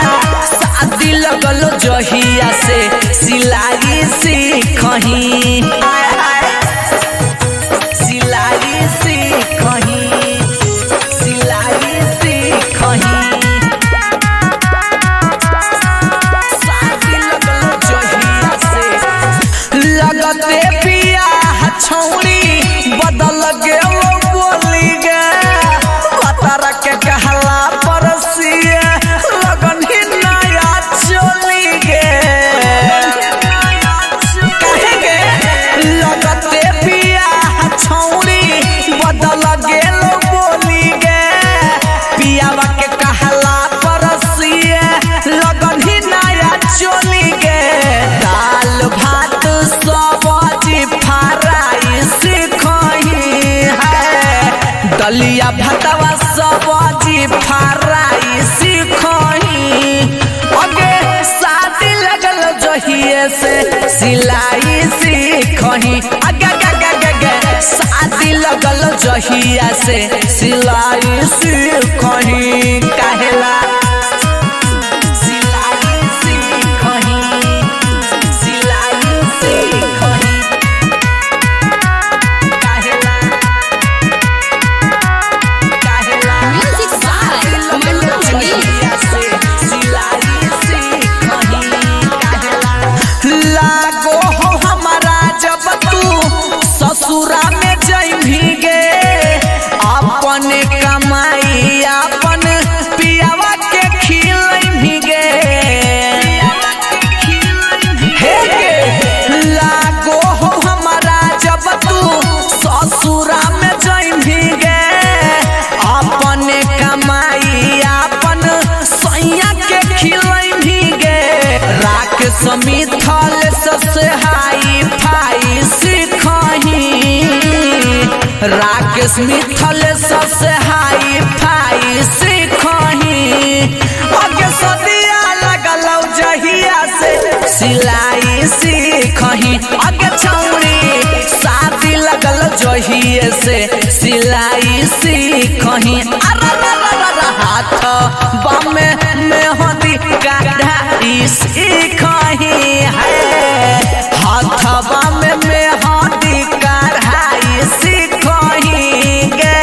शादी लगल जहिया से सिलाई सीखही सिलाई सीखही लगते पिया छौरी बदल गेल बोली गे पतर के कहला परसिए लगन ही नया चली गे कहे गे लगते पिया छौरी बदल गेल बोली गे पियावा के कहला परसिए लगन ही नया चली गे दाल भात सब्जी फ्राई सीखही है दलिया भातवा सब्जी फ्राई सीखही अगे शादी लगल जहिए से सिलाई सीखही अगे शादी लगल जहिया से सिलाई सीखही कहेला Music by Mandu लागो हो हमारा जब तू ससुरा में जइभी गे अपन कमाई अपन पियावा के खिलइभी गे हे गे लागो हो हमारा जब तू ससुरा में जइभी गे अपन कमाई अपन सैया के खिलइभी गे राकेश मिथल से हाई फाई सीखही राकेश मिथल से हाई फाई सीखही अगे सदिया लगल जहिया से सिलाई सीखही अगे छौरी शादी लगल जहिए से सिलाई सीखही हाथ बमे मेहंदी कढ़ाई सीखही है हाथ बमे मेहंदी कढ़ाई सीखही गे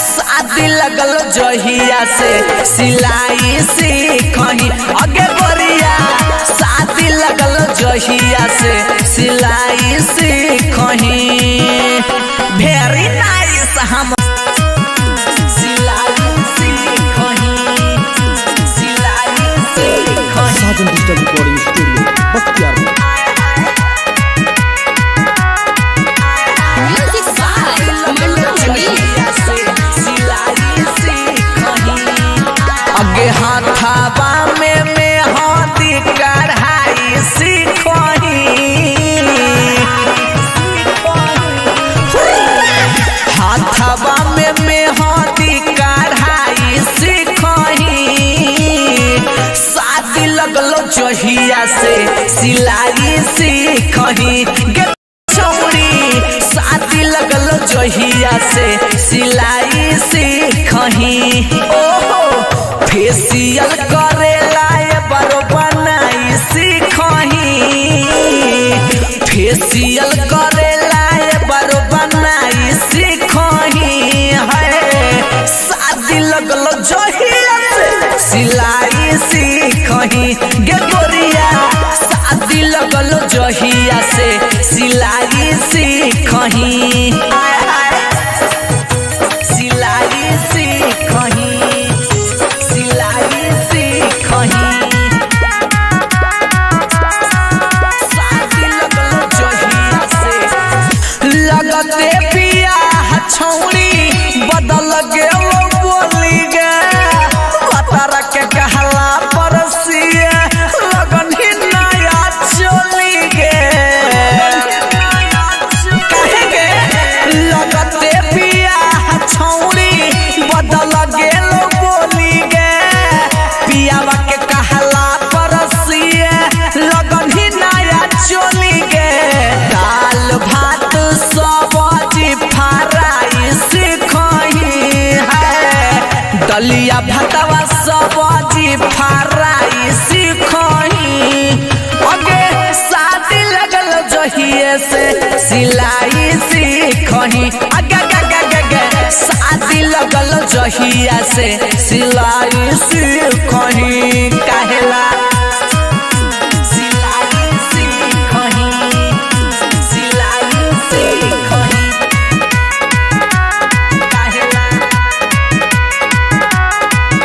शादी लगल जहिया से सिलाई सीखही अगे गोरिया शादी लगल जहिया से सिलाई सीखही वेरी नाइस हम में मेहंदी कढ़ाई सीखही शादी लगलो जहिया से सिलाई सीखही गे छौरी शादी लगलो जहिया से सिलाई सीखही ओहो फेशियल करेला बरो बनाई सीखही फेशियल करेला बरो बनाई सीखही है शादी लगलो जहिया से सिलाई सीखही गे गोरिया शादी लगलो जहिया से सिलाई सीखही सिलाई सीखही सिलाई सीखही शादी लगलो जहिया से लगते बियाह छौरी बदल गेलो बोली गे पतारा के कहला परसिया लगन ही नया चली गे कहे गे लगते बियाह छौरी बदल गेलो बोली गे पियावा के कहला परसिया लगन ही नया चली गे दाल भात सब्जी फ्राई सीखही है दलिया भातवा सब्जी फ्राई सीखही अगे शादी लगल जहिए से सिलाई सीखही अगे शादी लगल जहिया से सिलाई सीखही कहला सिलाई सीखही सिलाई सीखही कहला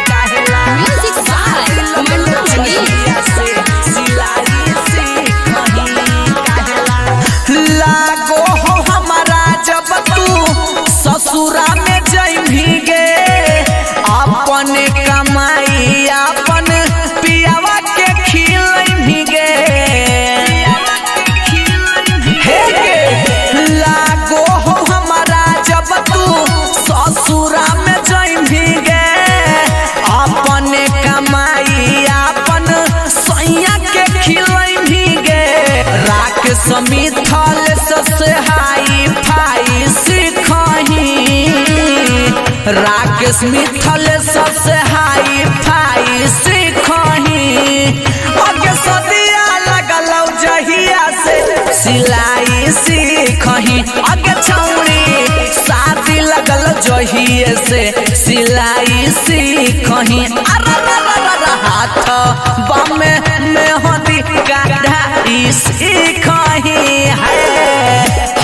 कहला Music by Mandu Mani. सिलाई सीखही कहला लागो हो हमारा जब तू ससुरा में जइभी गे अपन कमाई अपन पियावा के खिलइभी गे हे गे लागो हो हमारा जब तू ससुरा में जइभी गे अपन कमाई अपन सैया के खिलइभी गे राख समिथल से हाई फाई सीखही राकेश मिथल से हाई फाई सीखही अगे सदिया लगलो जहिया से सिलाई सीखही अगे छौरी शादी लगल जहिए से सिलाई सीखही हाथ बामे मेहंदी कढ़ाई सीखही है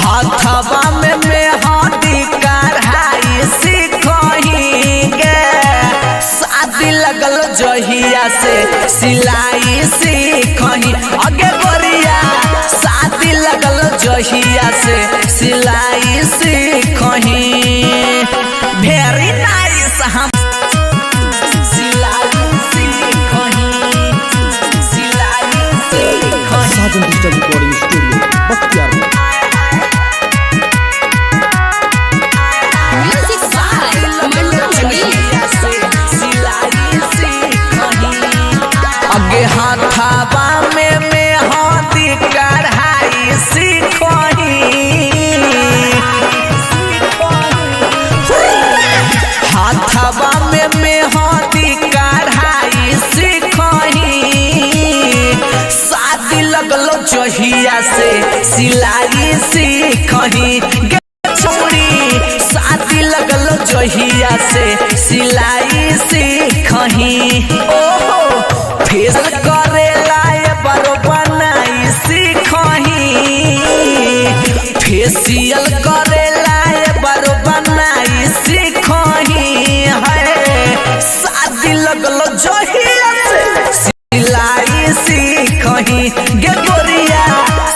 हाथवा में मेहंदी कढ़ाई सीखही गे शादी लगल जहिया से सिलाई सीखही अगे गोरिया शादी लगल जहिया से सिलाई सीखही वेरी नाइस हम सिलाई सीखही सिलाई सीखही Sajan digital recording studio Bakhtiyarpur. Music by Mandu Mani. अगे हाथाबा में मेहंदी कढ़ाई सीखही हाथाबा में मेहंदी कढ़ाई सीखही शादी लगलो जहिया से सिलाई सीखही गे छौरी शादी लगलो जहिया से सिलाई सीखही ओहो फेस करेला बरो बनाई सीखही फेशियल करेला बरो बनाई सीखही है शादी लगलो जहिया से सिलाई सीखही गे गोरिया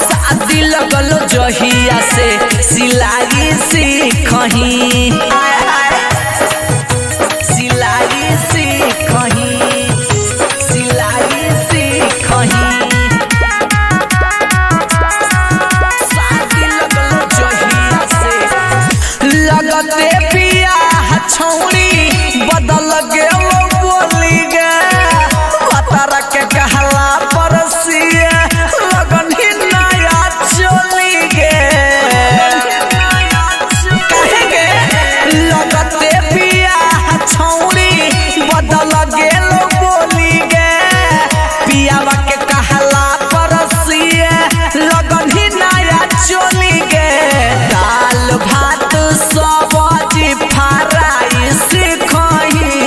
शादी लगलो जहिया से सिलाई सीखही सिलाई सीखही सिलाई सीखही शादी लगलो जहिया से लगते पिया छौड़ी बदल गेलो बोली गे पतर के कहला परसिया लगन ही नया चोली गे कहे गे लगते बियाह छौड़ी बदल गेलो बोली गे पियावा के कहला परसिया लगन ही नया चोली गे दाल भात सब्जी फ्राई सिखही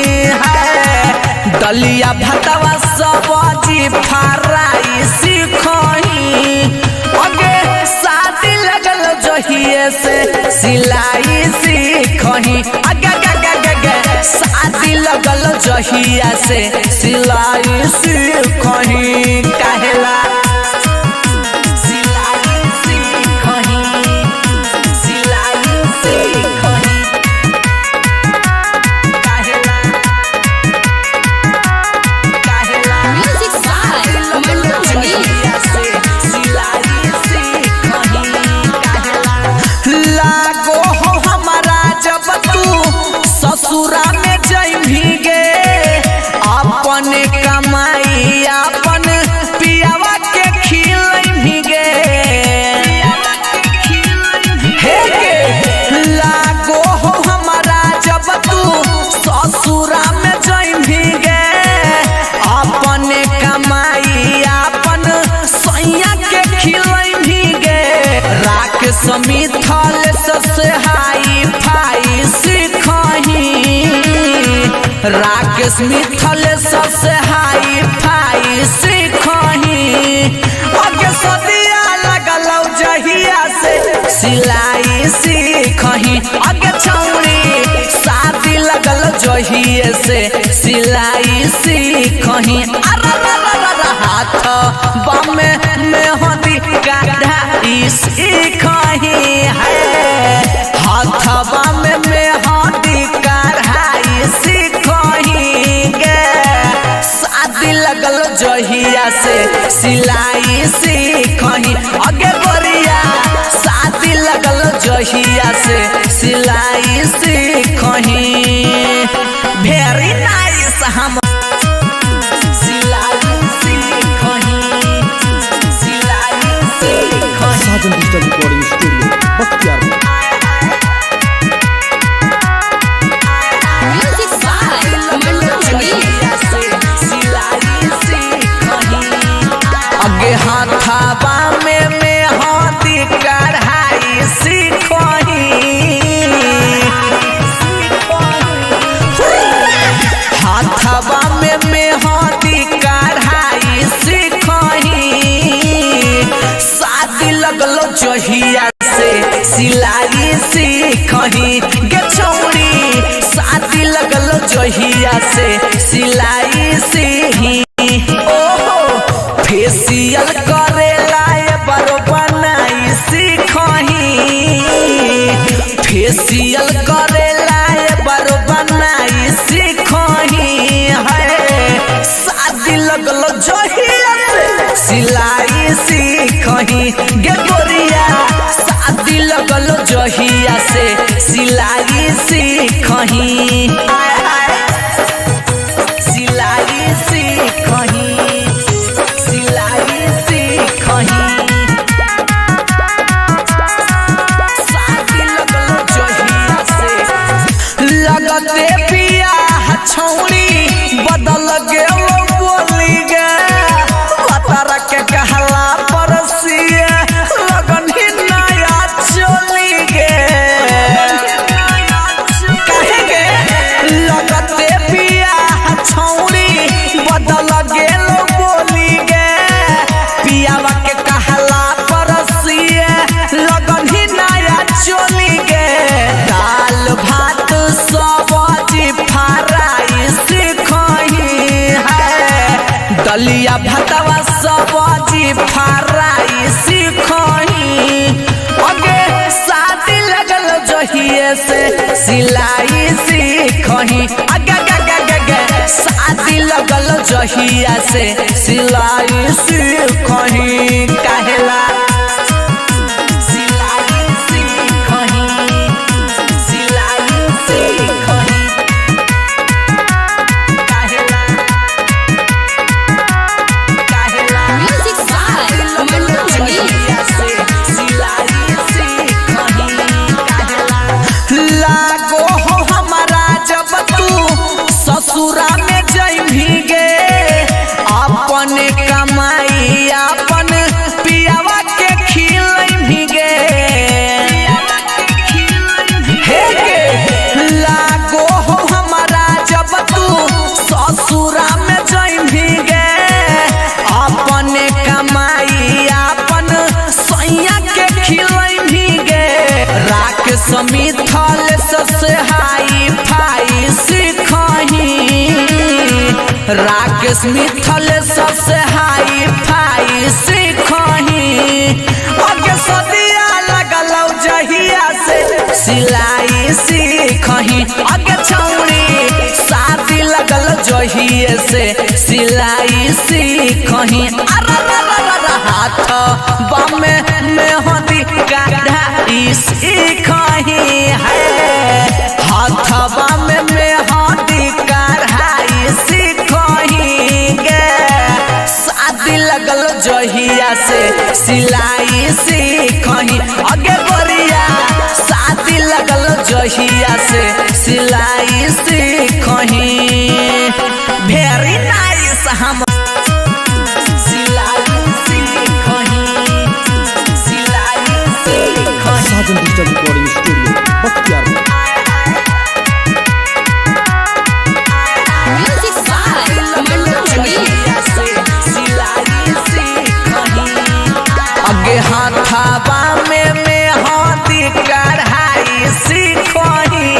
है दलिया भातवा सब्जी फ्राई सिखही अगे शादी लगल जहिए से सिलाई सिखही अगे शादी लगल जहिया से सिलाई सिखही कहेला ससुरा में जइभी गे अपन कमाई अपन पियावा के खिलइभी गे हे गे लागो हो हमारा जब तू ससुरा में जइभी गे अपन कमाई अपन सैया के खिलइभी गे राख समिथल से हाई फाई राकेश मिथल से हाई फाई सिखही अगे सदिया लगल जहिया से सिलाई सिखही अगे छौड़ी शादी लगल जहिए से सिलाई सिखही हाथ बामे मेहंदी कढ़ाई सिखही है हाथ बामे मेहंदी कढ़ाई लगल जहिया से सिलाई सिखही अगे गोरिया शादी लगल जहिया से सिलाई सिखही वेरी नाइस हम सिलाई सिखही साजन डिजिटल रिकॉर्डिंग स्टूडियो बख्तियारपुर हाथाबा में मेहंदी कढ़ाई सिखही हाथाबा में मेहंदी कढ़ाई सिखही शादी लगल जहिया से सिलाई सिखही गे छौड़ी शादी लगल जहिया से सिलाई सिखही फेसियल करेला बरो बनाई सिखही फेसियल करेला बरो बनाई सिखही है शादी लगल जहिया से सिलाई सिखही गे गोरिया शादी लगल जहिया से सिलाई सिखही सिलाई सिखही लगते बियाह छौड़ी बदल गेलो बोली गे पतर के कहला परसिया लगन ही नया चोली गे कहे गे लगते बियाह छौड़ी बदल गेलो बोली गे पियावा के कहला परसिया लगन ही नया चोली गे दाल भात सब्जी फ्राई सिखही है दलिया भातवा सब्जी फ्राई सिखही अगे शादी लगल जहिए से सिलाई सिखही अगे शादी लगल जहिया से सिलाई सिखही कहेला सिलाई सिखही राकेश मिथल सबसे हाई फाई सीखही अगे सदिया लगल जहिया से सिलाई सीखही अगे छौड़ी शादी लगल जहिए से सिलाई सीखही हाथ बामे मेहंदी कढ़ाई सीखही है हाथ बामे मेहंदी कढ़ाई सीखही गे शादी लगल जहिया से सिलाई सीखही अगे गोरिया शादी लगल जहिया से सिलाई सीखही वेरी नाइस हम Sajan digital recording studio Bakhtiyarpur. Music by Mandu Mani. अगे हाथाबा में मेहंदी कढ़ाई सीखही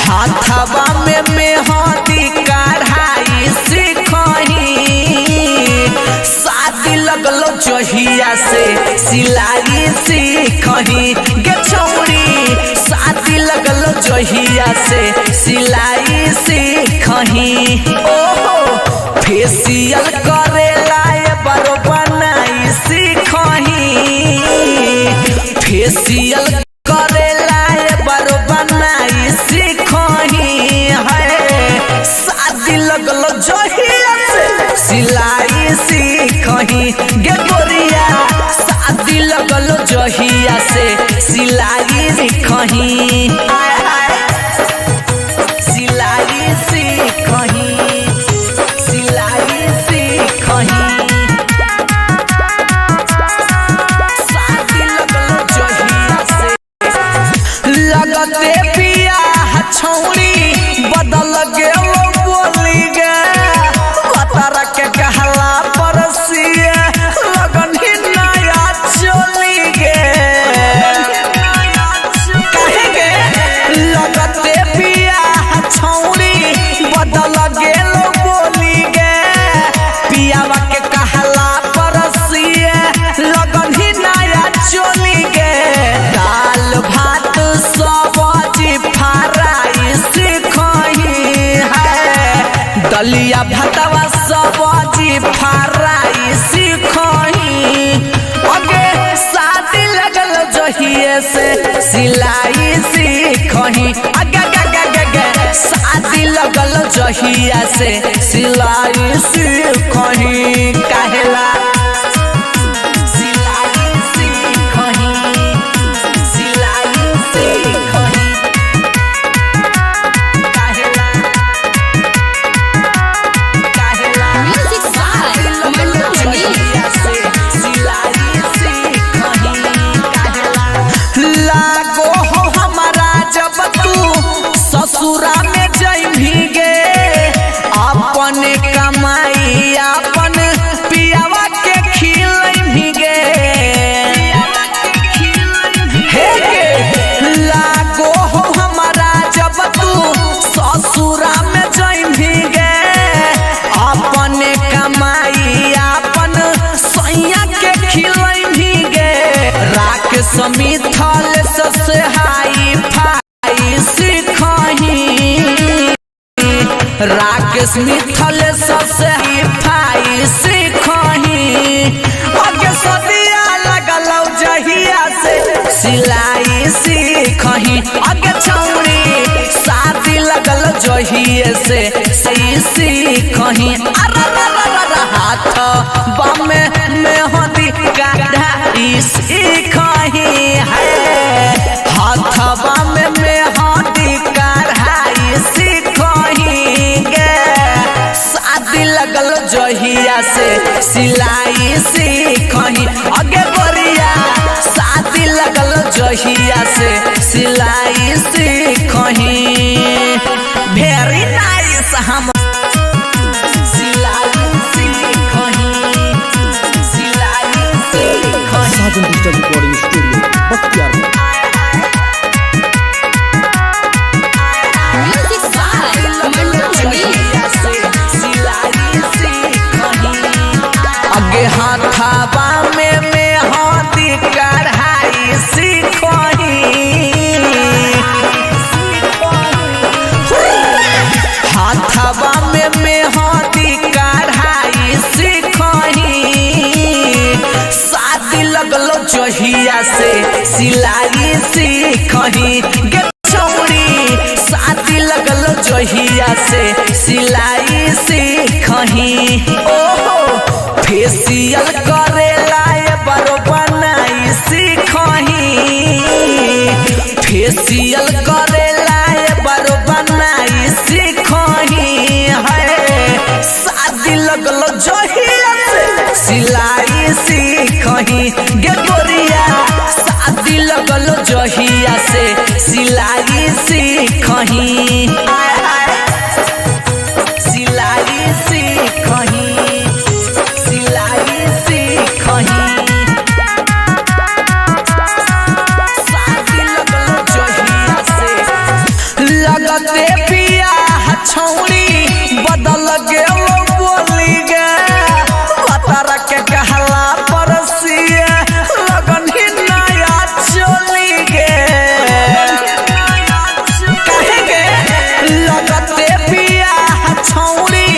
हाथाबा में मेहंदी कढ़ाई सीखही शादी लगल जहिया से सिलाई सीखही गे छौड़ी शादी लगल जहिया से सिलाई सीखही ओहो फेसियल करेला बरो बनाई सीखही फेसियल करेला बरो बनाई सीखही है शादी लगल जहिया से सिलाई सीखही गे गोरिया शादी लगल जहिया से सिलाई सीखही सिलाई सीखही लगते पिया छौड़ी बदल गेल बोली गे कतर के कहला परसिए लगन ही नया चोली गे कहे गे लगते पिया छौड़ी बदल गेल बोली गे पियावा के कहला परसिए लगन ही नया चोली गे दाल भात सब्जी फ्राई सीखही है दलिया भातवा सब्जी फ्राई सीखही अगे शादी लगल जहिए से सिलाई सीखही अगे गे शादी लगल जहिया से सिलाई सीखही काहेला Music by Mandu Mani. लागो हो हमारा जब तू ससुरा में जइभी गे अपन कमाई अपन पियावा के खिलइभी गे हे गे लागो हो हमारा जब तू ससुरा में जइभी गे अपन कमाई अपन सैया के खिलइभी गे राकेश मिथल सबसे हाई फाई सीखही राकेश मिथल सबसे हाई फाई सीखही अगे सदिया लगल जहिया से सिलाई सीखही अगे छौड़ी शादी लगल जहिए से सही सीखही हाथ बामे मेहंदी कढ़ाई सीखही है हाथ बामे मेहंदी कढ़ाई सीखही गे शादी लगल जहिया से सिलाई सीखही अगे गोरिया शादी लगल जहिया से सिलाई सीखही वेरी नाइस हम Sajan digital recording studio Bakhtiyarpur. सिलाई सीखही गे छौड़ी शादी लगल जहिया से सिलाई सीखही ओहो फेसियल करेला ये बारो बनाई सीखही फेसियल करेला ये बारो बनाई सीखही है शादी लगल जहिया से सिलाई सीखही गे गोरिया शादी लगल जहिया से सिलाई सीखही सिलाई सीखही सिलाई सीखही शादी लगल जहिया से लगते पिया छौड़ी बदल गेल बोली गे पतारा के कहला परसिए लगन ही नया चली गे कहे गे लगते पिया छौड़ी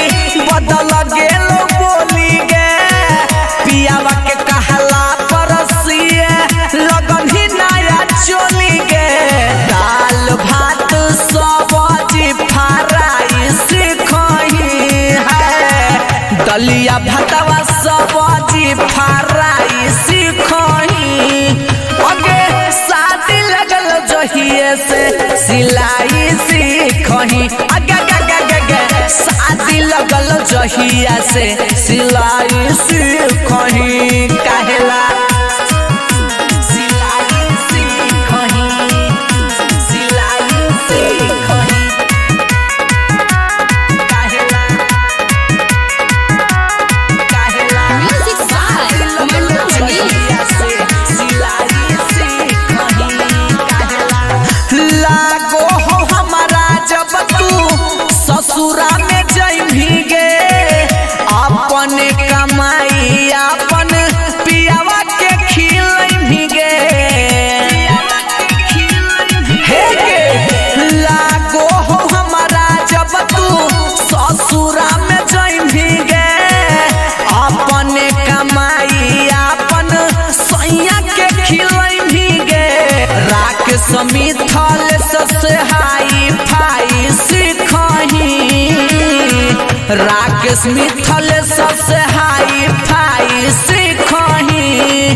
बदल गेल बोली गे पियावा के कहला परसिए लगन ही नया चली गे दाल भात सब्जी फ्राई सीखही है दलिया भातवा सब्जी फ्राई सीखही अगे शादी लगल जहिए से सिलाई सीखही अगे शादी लगल जहिया से सिलाई सीखही कहेला सिलाई सीखही सिलाई सीखही Music by Mandu Mani. लागो हो हमारा जब तू ससुरा में जइभी गे अपन कमाई अपन पियावा के खिलइभी गे हे गे लागो हो हमारा जब तू ससुरा में जइभी गे अपन कमाई अपन सैया के खिलइभी गे राख समिथल से हाई फाई सीखही राकेश मिथल से हाई फाई सीखही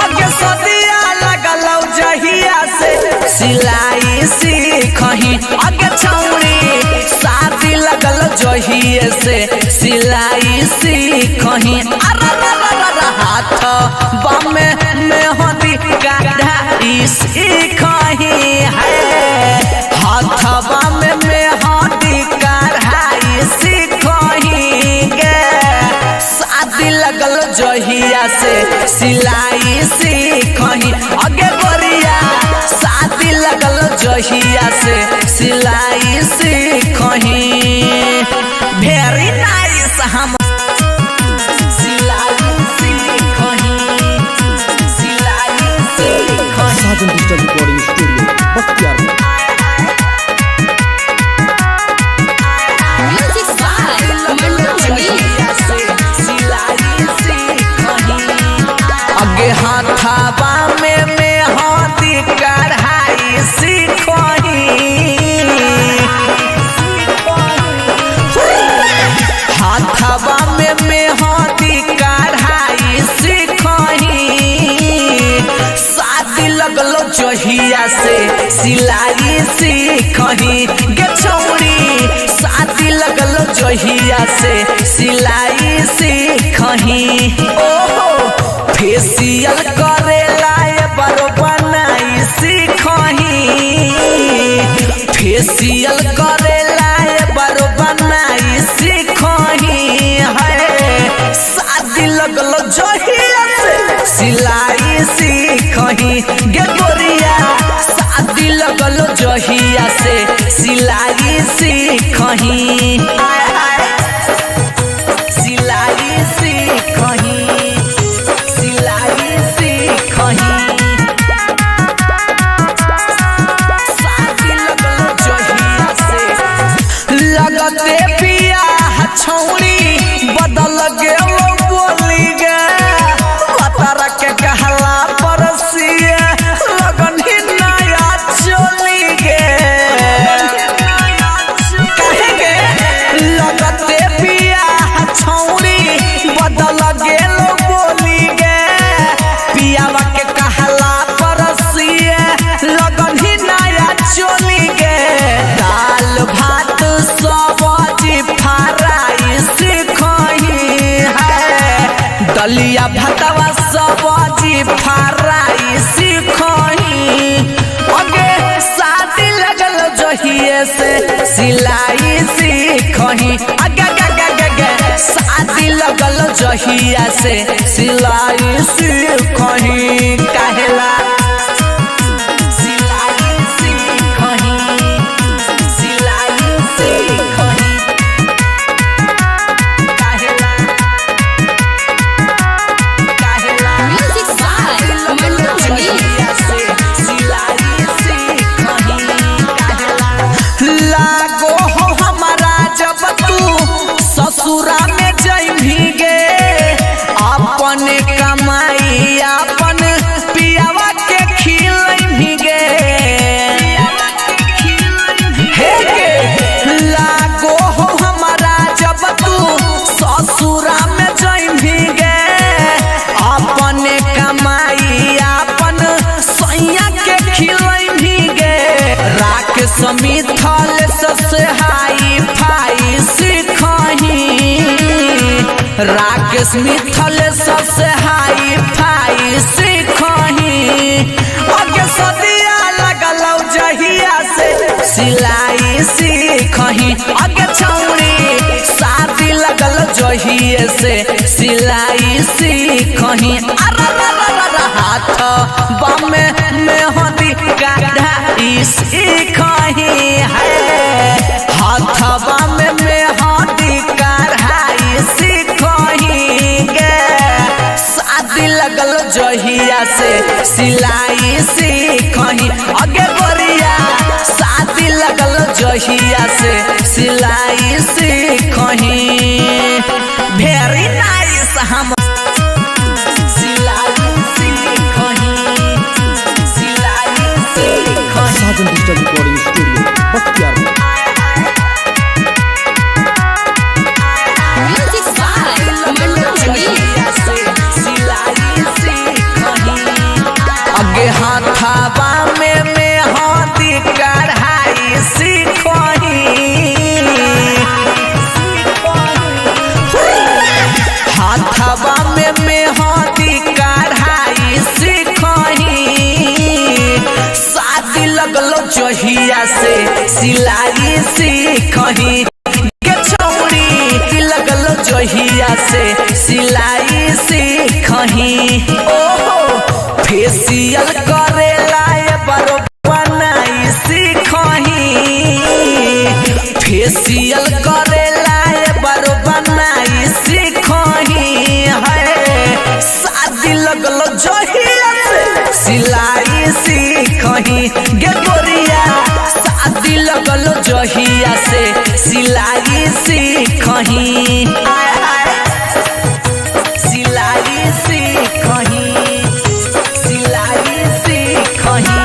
अगे सदिया लगल जहिया से सिलाई सीखही अगे छौड़ी शादी लगल जहिए से सिलाई सीखही हाथ बामे मेहंदी कढ़ाई सीखही है हाथवा में मेहंदी कढ़ाई सीखही गे शादी लगल जहिया से सिलाई सीखही अगे गोरिया शादी लगल जहिया से सिलाई सीखही वेरी नाइस हम Sajan digital recording studio Bakhtiyarpur. Music by Mandu Mani. अगे हाथाबा में मेहंदी कढ़ाई सीखही हाथाबा में मेहंदी कढ़ाई सीखही शादी लगल जहिया से सिलाई सीखही गे छौड़ी शादी लगल जहिया से सिलाई सीखही ओहो फेसियल करेला ये बारो बनाई सीखही फेसियल करेला ये बारो बनाई सीखही है शादी लगल जहिया से सिलाई सीखही गे गोरिया शादी लगल जहिया से सिलाई सीखही सिलाई सीखही सिलाई सीखही शादी लगल जहिया से लगते पिया छौड़ी बदल गेल बोली गे पतारा के कहला परसिए जहिए से सिलाई सीखही शादी लगल जहिया से सिलाई सीखही काहेला सिलाई सीखही सिलाई सीखही काहेला काहेला Music by Mandu Mani. लागो हो हमारा जब तू ससुरा में जइभी गे अपन कमाई अपन पियावा के खिलइभी गे हे गे लागो हो हमारा जब तू ससुरा में जइभी गे अपन कमाई अपन सैया के खिलइभी गे राख समिथल से हाई फाई सीखही राकेश मिथल से हाई फाई सीखही अगे सदिया लगल जहिया से सिलाई सीखही अगे छौरी शादी लगल जहिए से सिलाई सीखही हाथ बामे में हदी कढ़ाई सीखही है हाथवा में हदी कढ़ाई सीखही गे शादी लगल जहिया से सिलाई सीखही अगे गोरिया शादी लगल जहिया से सिलाई सीखही वेरी नाइस हम Sajan digital recording studio Bakhtiyarpur. Music by Mandu Mani. अगे हाथाबा में हाथी कढ़ाई सीखही हाथाबा में हाथी कढ़ाई सीखही शादी लगल जहिया से सिलाई सीखही के छौरी लगल जहिया से सिलाई सीखही ओहो फेसियल करेला बरो बनाई सीखही फेसियल करेला बरो बनाई सीखही है शादी लगल जहिया से सिलाई सीखही गे गोरिया शादी लगल जहिया से सिलाई सीखही सिलाई सीखही सिलाई सीखही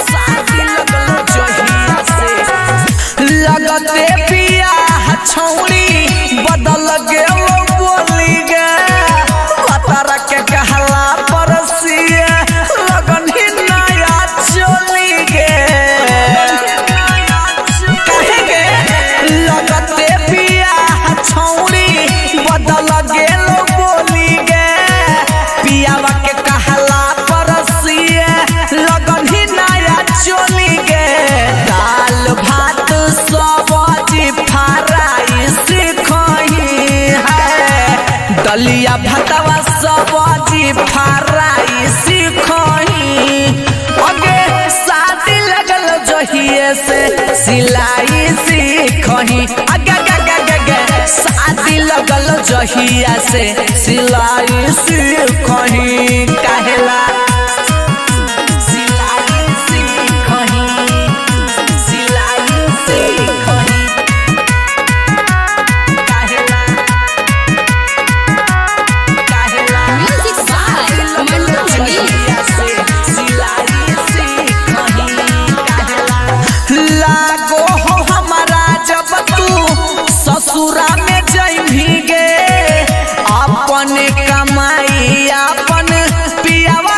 शादी लगल जहिया से लगते पिया छौरी बदल गेल बोली गे पतर के कहला परसिया लगन ही नया चली गे कहे गे लगते पिया छौरी बदल गेल बोली गे पियावा के कहला परसिया लगन ही नया चली गे दाल भात सब्जी फ्राई सीखही है दलिया भातवा सब्जी फ्राई सीखही अगे शादी लगल जहिए से सिलाई सीखही अगे शादी लगल जहिया से सिलाई सीखही काहेला सिलाई सीखही सिलाई सीखही काहेला काहेला Music by Mandu Mani. लागो हो हमारा जब तू ससुरा में जइभी गे अपन कमाई अपन पियावा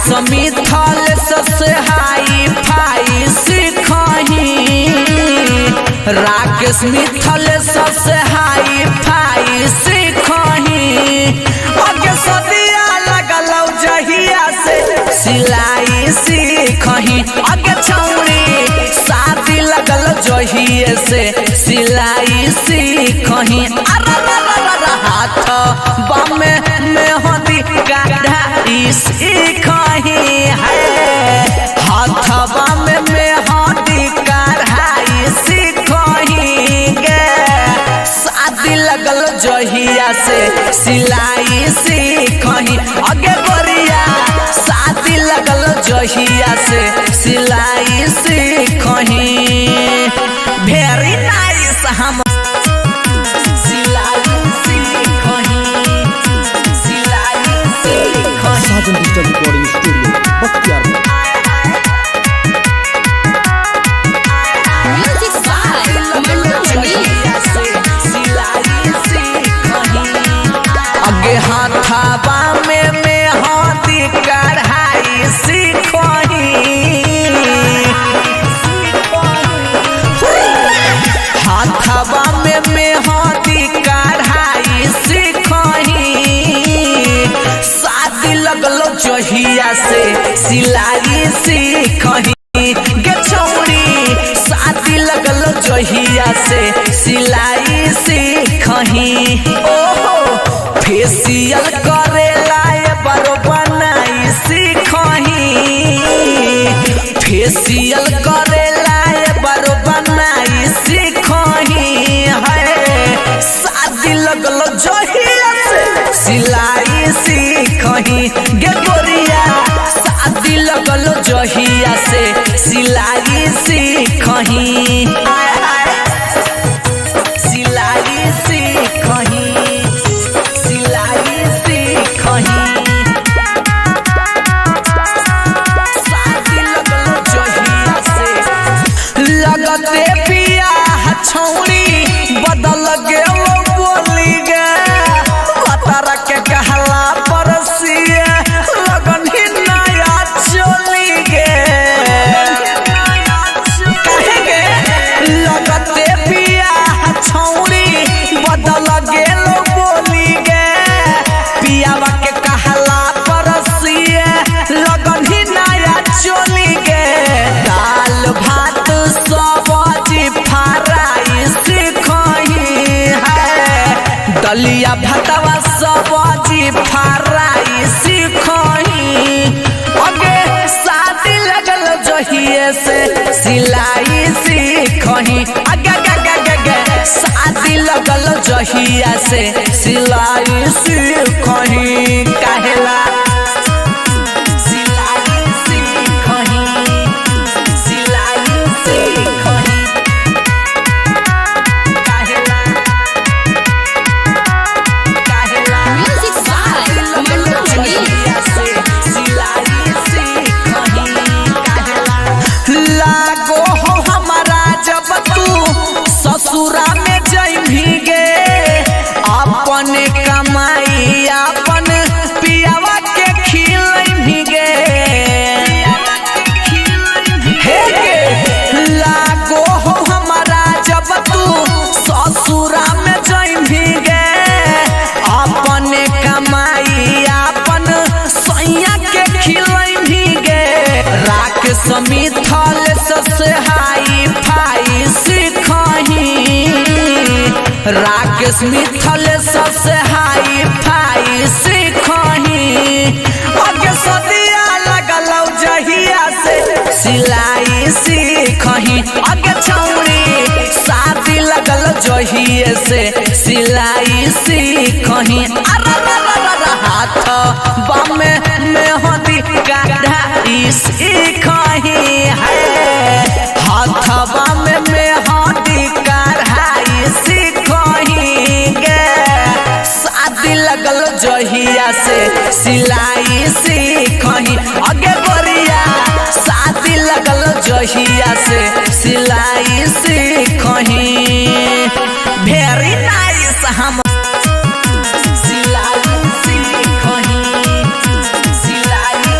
मिथल से हाई फाई सीखही राकेश मिथल से हाई फाई सीखही अगे सदिया लगल जहिया से सिलाई सीखही अगे छौरी शादी लगल जहिए से सिलाई सीखही हाथ बामे में हदी कढ़ाई सीखही है हाथ बामे में हदी कढ़ाई सीखही गे शादी लगल जहिया से सिलाई सीखही अगे गोरिया शादी लगल जहिया से सिलाई सीखही वेरी नाइस हम Sajan digital recording studio Bakhtiyarpur. Music by Mandu अगे हाथाबा में हाथी कढ़ाई सीखही हाथाबा में हाथी कढ़ाई सीखही शादी लगल जहिया से सिलाई सीखही गे छौरी शादी लगल जहिया से सिलाई सीखही ओहो फेसियल करेला बरो बनाई सीखही फेसियल करेला बरो बनाई सीखही है शादी लगल जहिया से सिलाई सीखही गे गोरिया शादी लगल जहिया से सिलाई सीखही सिलाई सीखही लगते पिया छौरी बदल गेल बोली गे कतरा के कहला परसिए लगन ही नया चली गे कहे गे लगते पिया छौरी बदल गेल बोली गे पियावा के कहला परसिए लगन ही नया चली गे दाल भात सब्जी फ्राई सीखही है दलिया भातवा सब्जी फ्राई सीखही अगे शादी लगल जहिए से सिलाई सीखही अगे गे शादी लगल जहिया से सिलाई सीखही कहेला Music by Mandu लागो हो हमारा जब तू ससुरा में जइभी गे अपन कमाई अपन पियावा के खिलइभी गे हे गे लागो हो हमारा जब तू ससुरा में जइभी गे अपन कमाई अपन सैया के खिलइभी गे राकेश मिथल से हाई फाई सीखही राकेश मिथल से हाई फाई सीखही अगे सदिया लगल जहिया से सिलाई सीखही अगे छौरी शादी लगल जहिए से सिलाई सीखही हाथ बामे में हदी कढ़ाई सीखही है हाथ बामे में हदी कढ़ाई सीखही गे शादी लगल जहिया से सिलाई सीखही अगे गोरिया शादी लगल जहिया से सिलाई सीखही वेरी नाइस हम सिलाई सीखही सिलाई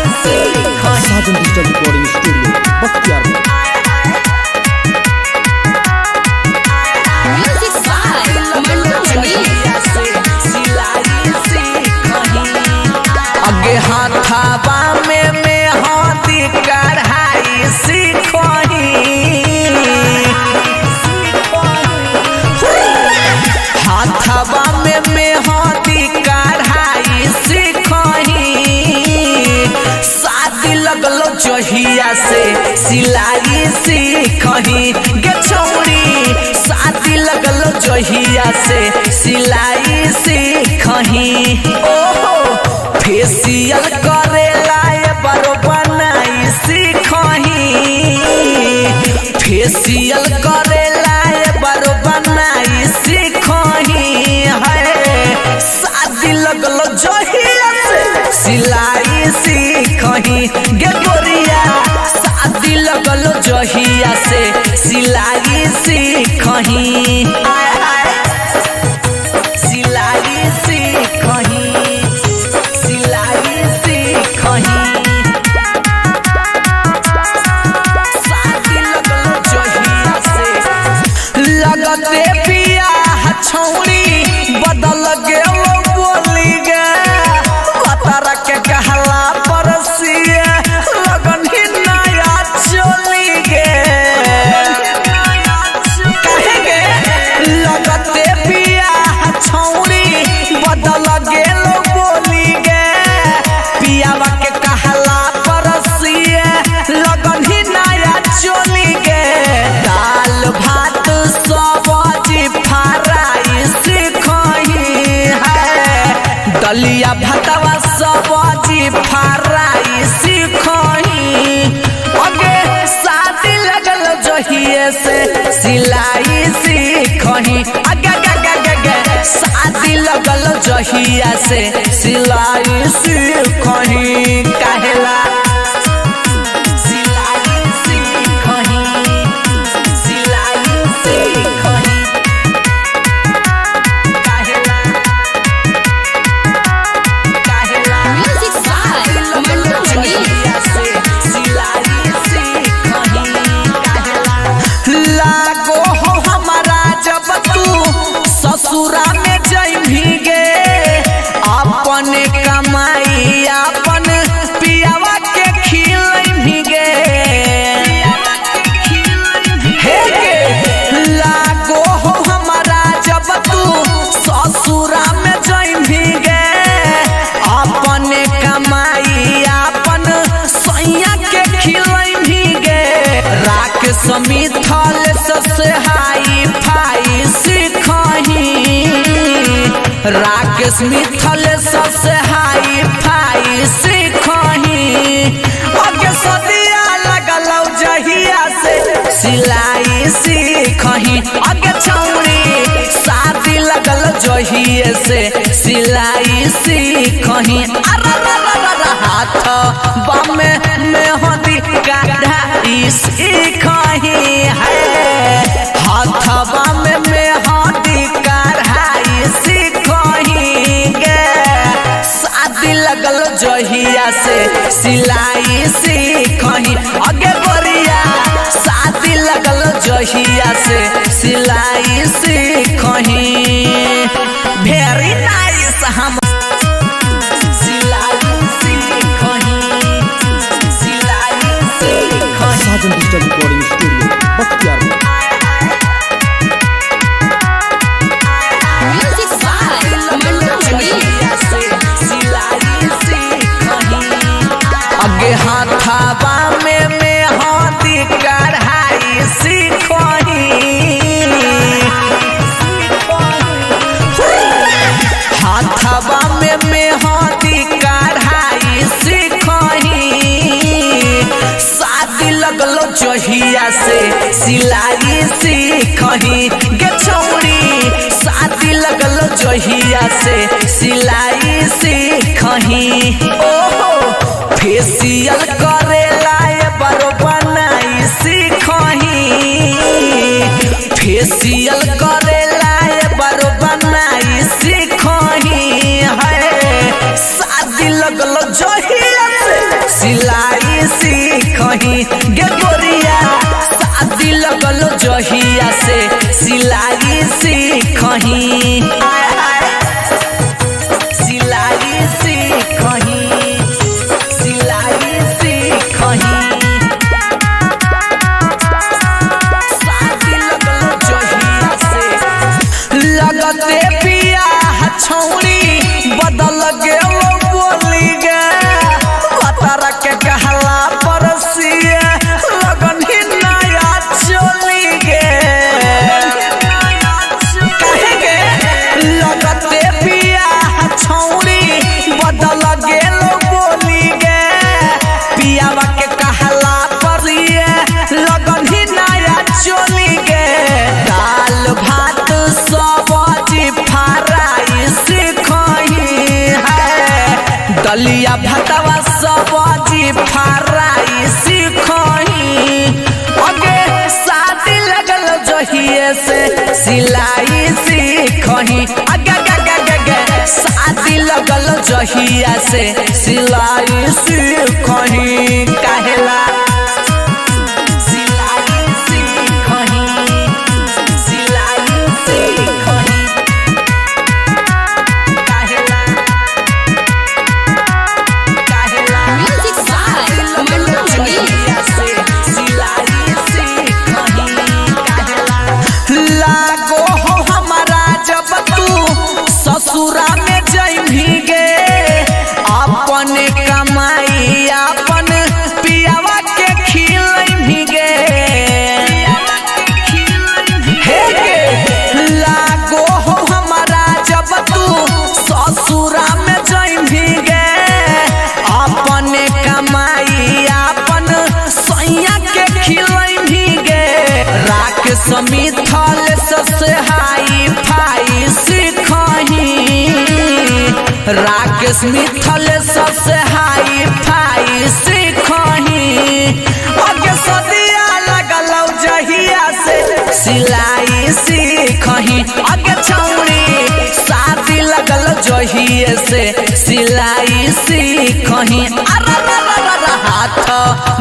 सिलाई सीखही गे छौरी शादी लगल जहिया से सिलाई सीखही ओहो फेसियल करेला ये बारो बनाई सीखही फेसियल करेला ये बारो बनाई सीखही है शादी लगल जहिया से सिलाई सीखही गे गोरिया शादी लगल जहिया से सिलाई सीखही सिलाई सीखही सिलाई सीखही शादी लगल जहिया से लगते बियाह छौरी बदल गेलो बोली गे पतारा के कहला परसिया लगन ही नया चली गे कहे गे लगते बियाह छौरी बदल गेलो बोली गे पियावा के कहला परसिया लगन ही नया चली गे दाल भात सब्जी फ्राई सीखही है दलिया भातवा सब्जी फ्राई सीखही अगे शादी लगल जहिए से सिलाई सीखही अगे शादी लगल जहिया से सिलाई सीखही कहेला सिलाई सीखही सिलाई सीखही कहेला कहेला Music by Mandu Mani. लागो हो हमारा जब तू ससुरा में जइभी गे अपन कमाई अपन पियावा के खिलइभी गे हे गे लागो हो हमारा जब तू ससुरा में जइभी गे अपन कमाई अपन सैया के खिलइभी गे राख समिथल से हाई फाई सीखही राकेश मिथल से हाई फाई सीखही अगे सदिया लगल जहिया से सिलाई सीखही अगे छौरी शादी लगल जहिए से सिलाई सीखही हाथ बामे मेहंदी कढ़ाई सीखही है हाथ बामे मेहंदी कढ़ाई सीखही गे शादी लगल जहिया से सिलाई सीखही अगे गोरिया शादी लगल जहिया से सिलाई सीखही वेरी नाइस हम Sajan digital recording studio Bakhtiyarpur. Music by Mandu Mani. अगे हाथाबा में मेहंदी कढ़ाई सीखही हाथाबा में मेहंदी कढ़ाई सीखही शादी लगल जहिया से सिलाई सीखही गे छौरी शादी लगल जहिया से सिलाई सीखही ओहो फेसियल करेला ये बारो बनाई सीखही फेसियल करेला ये बारो बनाई सीखही है शादी लगल जहिया से सिलाई सीखही गे गोरिया शादी लगल जहिया से सिलाई सीखही सिलाई सीखही सिलाई सीखही शादी लगल जहिया से लगते बियाह छौरी बदल गेलो बोली गे पतारा के कहला परसिया लग दलिया भातवा सब्जी फ्राई सीखही अगे शादी लगल जहिए से सिलाई सीखही अगे शादी लगल जहिया से सिलाई सीखही काहेला सिलाई सीखही सिलाई सीखही काहेला काहेला Music by Mandu Mani. लागो हो हमारा जब तू ससुरा में जइभी गे अपने कमाई अपन पियावा के खिलइभी गे हे गे लागो हो हमारा जब तू ससुरा में जइभी गे अपने कमाई अपन सैया के खिलइभी गे राख समिथल से हाई फाई सीखही राकेश मिथल से हाई फाई सीखही अगे सदिया लगल जहिया से सिलाई सीखही अगे छौरी शादी लगल जहिए से सिलाई सीखही हाथ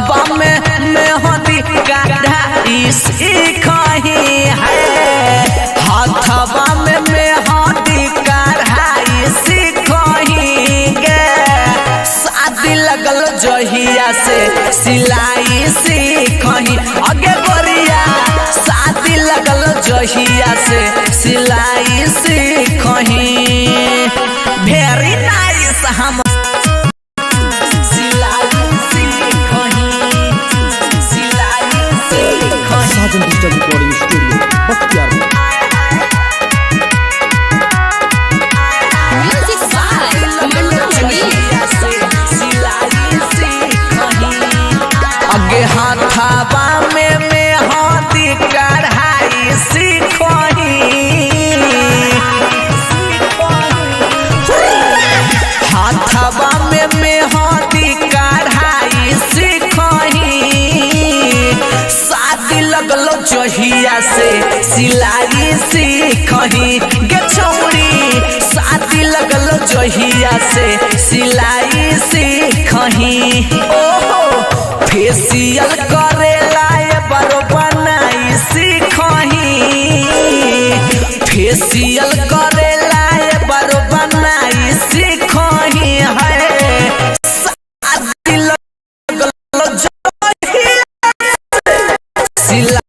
बामे में हदी काढ़ाई सीखही है हाथ बामे में हदी काढ़ाई सीखही गे शादी लगल जहिया से सिलाई सीखही अगे गोरिया शादी लगल जहिया से सिलाई सीखही वेरी नाइस हम Sajan digital recording studio Bakhtiyarpur. Music by Mandu Mani. अगे हाथाबा में हाथी कढ़ाई सीखही हाथाबा में हाथी कढ़ाई सीखही शादी लगल जहिया से सिलाई सीखही गे छौरी शादी लगल जहिया से सिलाई सीखही ओहो फेसियल करेला ये बारो बनाई सीखही फेसियल करेला ये बारो बनाई सीखही है शादी लगल जहिया से सिलाई